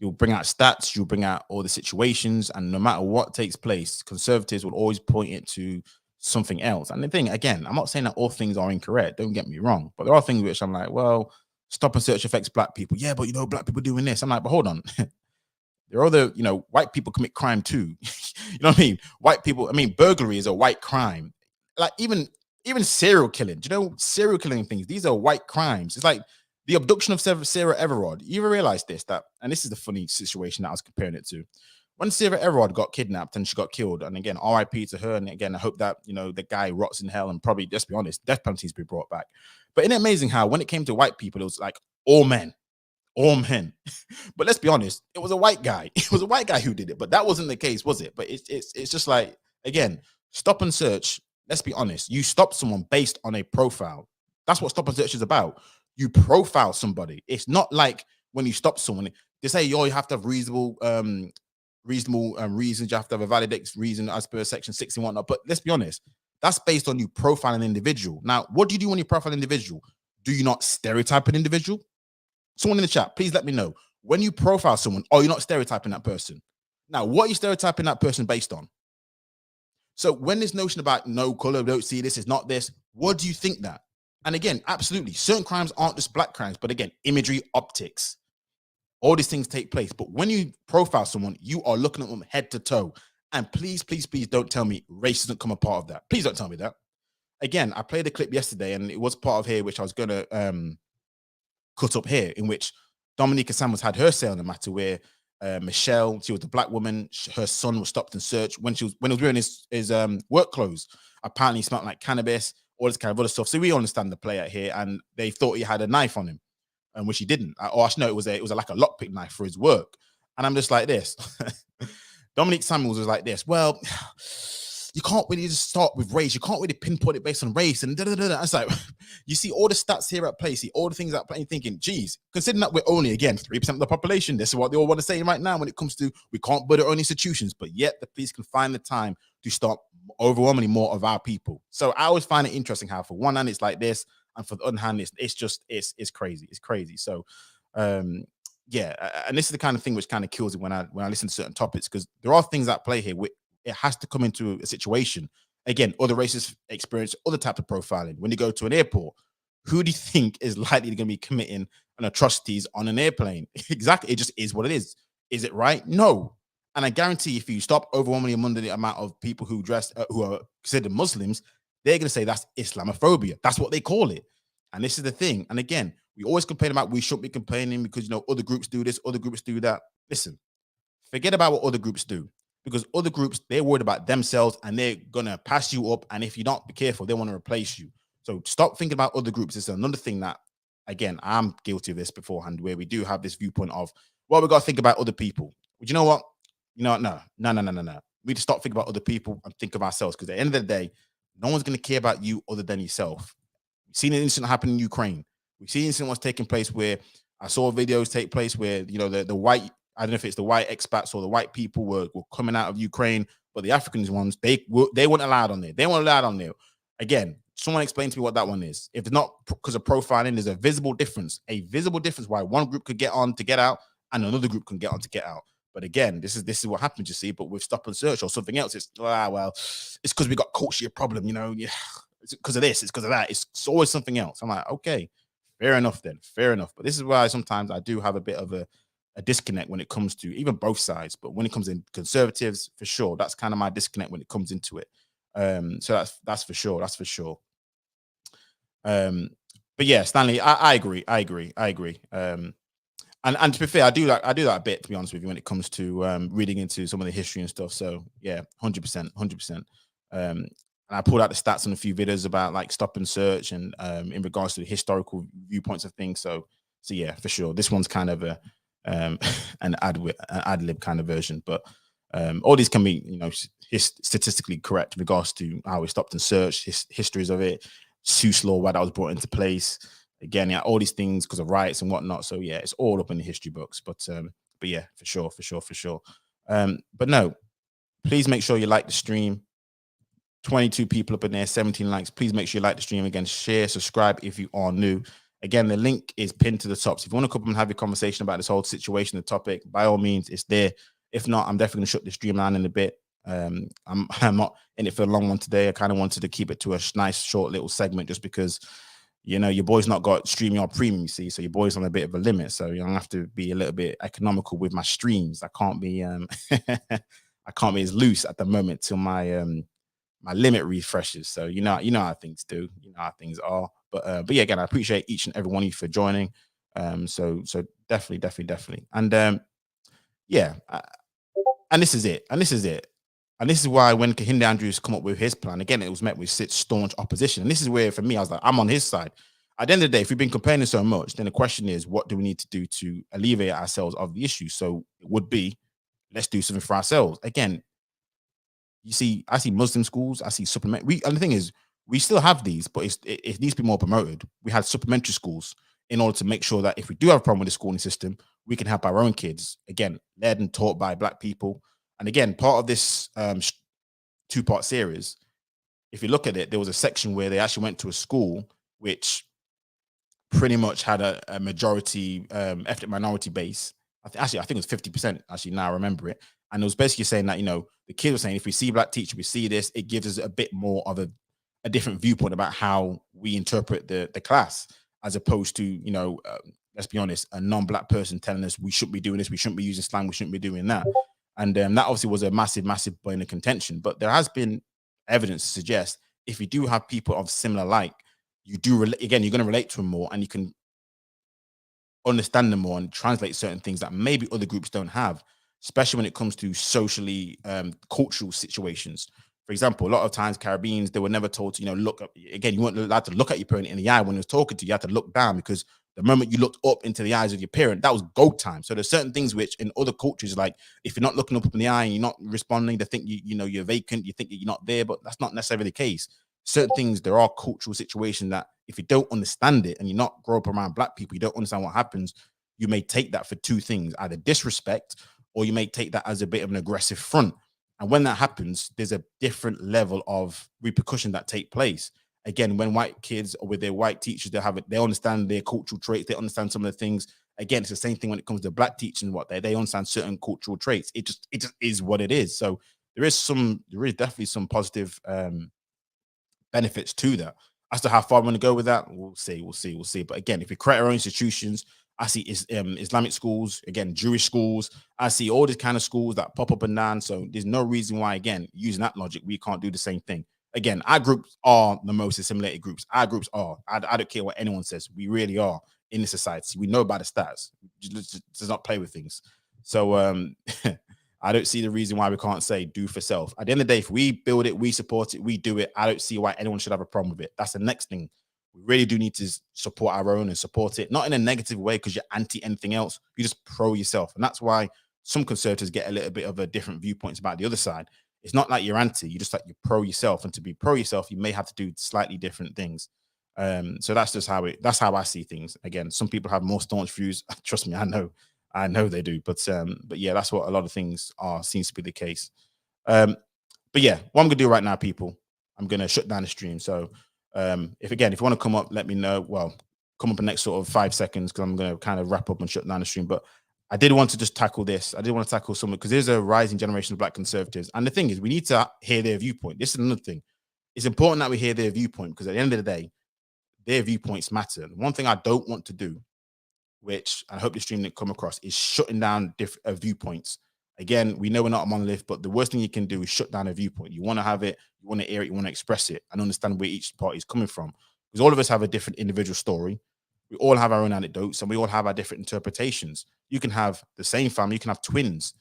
You'll bring out stats, you'll bring out all the situations, and no matter what takes place, conservatives will always point it to something else. And the thing, again, I'm not saying that all things are incorrect. Don't get me wrong, but there are things which I'm like, well, stop and search affects black people. Yeah, but black people doing this. I'm like, but hold on. There are other, white people commit crime too. You know what I mean? White people, burglary is a white crime. Like even serial killing, serial killing things, these are white crimes. It's like the abduction of Sarah Everard. You ever realize this? And this is the funny situation that I was comparing it to. When Sarah Everard got kidnapped and she got killed, and again, RIP to her. And again, I hope that, the guy rots in hell, and probably, let's be honest, death penalty needs to be brought back. But isn't it amazing how when it came to white people, it was like all men. But let's be honest, it was a white guy. It was a white guy who did it, but that wasn't the case, was it? But it's just like, again, stop and search. Let's be honest. You stop someone based on a profile. That's what stop and search is about. You profile somebody. It's not like when you stop someone, they say, you have to have reasonable reasons. You have to have a valid reason as per section 6 and whatnot. But let's be honest, that's based on you profiling an individual. Now, what do you do when you profile an individual? Do you not stereotype an individual? Someone in the chat, please let me know. When you profile someone, you're not stereotyping that person. Now, what are you stereotyping that person based on? So when this notion about no color, don't see this, is not this, what do you think that? And again, absolutely, certain crimes aren't just black crimes, but again, imagery, optics, all these things take place. But when you profile someone, you are looking at them head to toe. And please don't tell me race doesn't come a part of that. Please don't tell me that. Again, I played a clip yesterday, and it was part of here, which I was going to cut up here, in which Dominique Samuels had her say on the matter, where Michelle, she was the black woman, her son was stopped and searched when he was wearing his work clothes. Apparently he smelled like cannabis, all this kind of other stuff. So we understand the play out here, and they thought he had a knife on him, which he didn't. Or actually, no, it was like a lockpick knife for his work. And I'm just like this. Dominique Samuels was like this. Well, you can't really just start with race. You can't really pinpoint it based on race. And It's like, you see all the stats here at play, see all the things at play, thinking, geez, considering that we're only, again, 3% of the population, this is what they all want to say right now when it comes to, we can't build our own institutions, but yet the police can find the time to stop overwhelmingly more of our people. So I always find it interesting how for one hand it's like this, and for the other hand, it's crazy. It's crazy. So, yeah, and this is the kind of thing which kind of kills it when I listen to certain topics, because there are things at play here. It has to come into a situation. Again, other races experience other types of profiling. When you go to an airport, who do you think is likely going to be committing an atrocities on an airplane? Exactly. It just is what it is. Is it right? No. And I guarantee if you stop overwhelmingly the amount of people who are considered Muslims, they're going to say that's Islamophobia. That's what they call it. And this is the thing. And again, we always complain about we shouldn't be complaining because, other groups do this, other groups do that. Listen, forget about what other groups do. Because other groups, they're worried about themselves and they're going to pass you up. And if you don't be careful, they want to replace you. So stop thinking about other groups. It's another thing that, again, I'm guilty of this beforehand, where we do have this viewpoint of, well, we got to think about other people. But you know what? you know what? No. We need to stop thinking about other people and think of ourselves, because at the end of the day, no one's going to care about you other than yourself. We've seen an incident happen in Ukraine. We've seen an incident what's taking place where I saw videos take place where, you know, the white, I don't know if it's the white expats or the white people were coming out of Ukraine, but the Africans ones, they weren't allowed on there. They weren't allowed on there. Again, someone explain to me what that one is. If it's not because of profiling, there's a visible difference why one group could get on to get out and another group can get on to get out. But again, this is what happens, you see. But with stop and search or something else, it's well, it's because we got culture problem, you know. Yeah, it's because of this, it's because of that. It's always something else. I'm like, okay, fair enough then, fair enough. But this is why sometimes I do have a bit of a disconnect when it comes to even both sides. But when it comes in conservatives, for sure, that's kind of my disconnect when it comes into it. So that's for sure. That's for sure. But yeah, Stanley, I agree. And to be fair, I do that a bit, to be honest with you, when it comes to reading into some of the history and stuff. So yeah, 100%. And I pulled out the stats on a few videos about like stop and search and in regards to the historical viewpoints of things. So yeah, for sure. This one's kind of a an ad lib kind of version, but all these can be, you know, statistically correct in regards to how we stopped and searched, histories of it, Seuss law, why that was brought into place. Again, yeah, all these things because of riots and whatnot. So yeah, it's all up in the history books. But yeah, for sure. But no, please make sure you like the stream. 22 people up in there, 17 likes. Please make sure you like the stream. Again, share, subscribe if you are new. Again, the link is pinned to the top. So if you want to come and have a conversation about this whole situation, the topic, by all means, it's there. If not, I'm definitely going to shut the stream down in a bit. I'm not in it for a long one today. I kind of wanted to keep it to a nice, short little segment just because, you know, your boy's not got StreamYard Premium, you see, so your boy's on a bit of a limit. So you know, I have to be a little bit economical with my streams. I can't be I can't be as loose at the moment till my my limit refreshes. So you know how things do, you know how things are. But yeah, again, I appreciate each and every one of you for joining. So definitely. And yeah, and this is it. And this is why when Kehinde Andrews come up with his plan, again, it was met with staunch opposition. And this is where, for me, I was like, I'm on his side. At the end of the day, if we've been complaining so much, then the question is, what do we need to do to alleviate ourselves of the issue? So it would be, let's do something for ourselves. Again, you see, I see Muslim schools, I see supplementary. And the thing is, we still have these, but it needs to be more promoted. We had supplementary schools in order to make sure that if we do have a problem with the schooling system, we can help our own kids. Again, led and taught by Black people. And again, part of this two-part series, if you look at it, there was a section where they actually went to a school which pretty much had a majority ethnic minority base. I think it was 50%, actually, now I remember it. And it was basically saying that, you know, the kids were saying, if we see Black teacher, we see this, it gives us a bit more of a different viewpoint about how we interpret the class, as opposed to, you know, let's be honest, a non-Black person telling us we shouldn't be doing this, we shouldn't be using slang, we shouldn't be doing that. And that obviously was a massive bone of contention. But there has been evidence to suggest if you do have people of similar like, you do, again, you're going to relate to them more and you can understand them more and translate certain things that maybe other groups don't have, especially when it comes to socially cultural situations. For example, a lot of times Caribbeans, they were never told to, you know, look up. Again, you weren't allowed to look at your parent in the eye when he was talking to you. You had to look down, because the moment you looked up into the eyes of your parent, that was go time. So there's certain things which in other cultures, like if you're not looking up in the eye and you're not responding, they think you know you're vacant, you think that you're not there, but that's not necessarily the case. Certain things, there are cultural situations that if you don't understand it and you're not grow up around Black people, you don't understand what happens, you may take that for two things, either disrespect or you may take that as a bit of an aggressive front. And when that happens, there's a different level of repercussion that take place. Again, when white kids or with their white teachers, they understand their cultural traits, they understand some of the things. Again, it's the same thing when it comes to Black teaching, they understand certain cultural traits. It just is what it is. So there is definitely some positive benefits to that. As to how far I'm going to go with that, we'll see. But again, if we create our own institutions, I see Islamic schools, again, Jewish schools. I see all these kind of schools that pop up and down. So there's no reason why, again, using that logic, we can't do the same thing. Again, our groups are the most assimilated groups. Our groups are. I don't care what anyone says. We really are in the society. We know about the stats. Just does not play with things. So I don't see the reason why we can't say do for self. At the end of the day, if we build it, we support it, we do it, I don't see why anyone should have a problem with it. That's the next thing. We really do need to support our own and support it, not in a negative way because you're anti anything else. You just pro yourself. And that's why some conservatives get a little bit of a different viewpoints about the other side. It's not like you're anti, you just like you're pro yourself, and to be pro yourself, you may have to do slightly different things. So that's just how that's how I see things. Again, some people have more staunch views. Trust me, I know they do. But yeah, that's what a lot of things seems to be the case. But yeah, what I'm gonna do right now, people, I'm gonna shut down the stream. So if you want to come up, let me know. Well, come up in the next sort of 5 seconds, because I'm gonna kind of wrap up and shut down the stream. But I did want to just tackle this. I did want to tackle something, because there's a rising generation of Black conservatives. And the thing is, we need to hear their viewpoint. This is another thing. It's important that we hear their viewpoint, because at the end of the day, their viewpoints matter. And one thing I don't want to do, which I hope the stream didn't come across, is shutting down different viewpoints. Again, we know we're not a monolith, but the worst thing you can do is shut down a viewpoint. You want to have it, you want to hear it, you want to express it, and understand where each party is coming from. Because all of us have a different individual story. We all have our own anecdotes, and we all have our different interpretations. You can have the same family, you can have twins,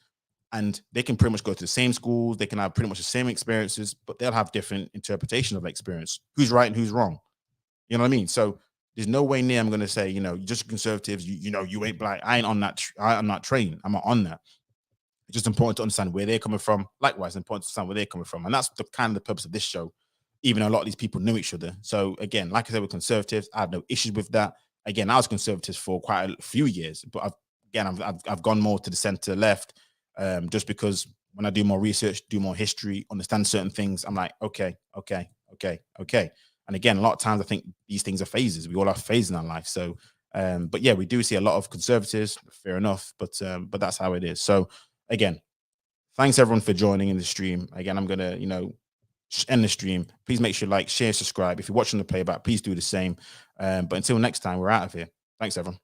and they can pretty much go to the same schools, they can have pretty much the same experiences, but they'll have different interpretations of the experience. Who's right and who's wrong? You know what I mean? So there's no way near I'm going to say, you know, just conservatives, you ain't Black. I ain't on that. I'm not trained. I'm not on that. It's just important to understand where they're coming from. Likewise, important to understand where they're coming from. And that's the kind of the purpose of this show, even though a lot of these people knew each other. So again, like I said, with conservatives, I have no issues with that. Again, I was conservatives for quite a few years, but I've gone more to the center left, just because when I do more research, do more history, understand certain things, I'm like, okay. And again, a lot of times I think these things are phases. We all have phases in our life. So, but yeah, we do see a lot of conservatives, fair enough, but that's how it is. So again, thanks everyone for joining in the stream. Again, I'm going to, end the stream. Please make sure you like, share, subscribe. If you're watching the playback, please do the same. But until next time, we're out of here. Thanks, everyone.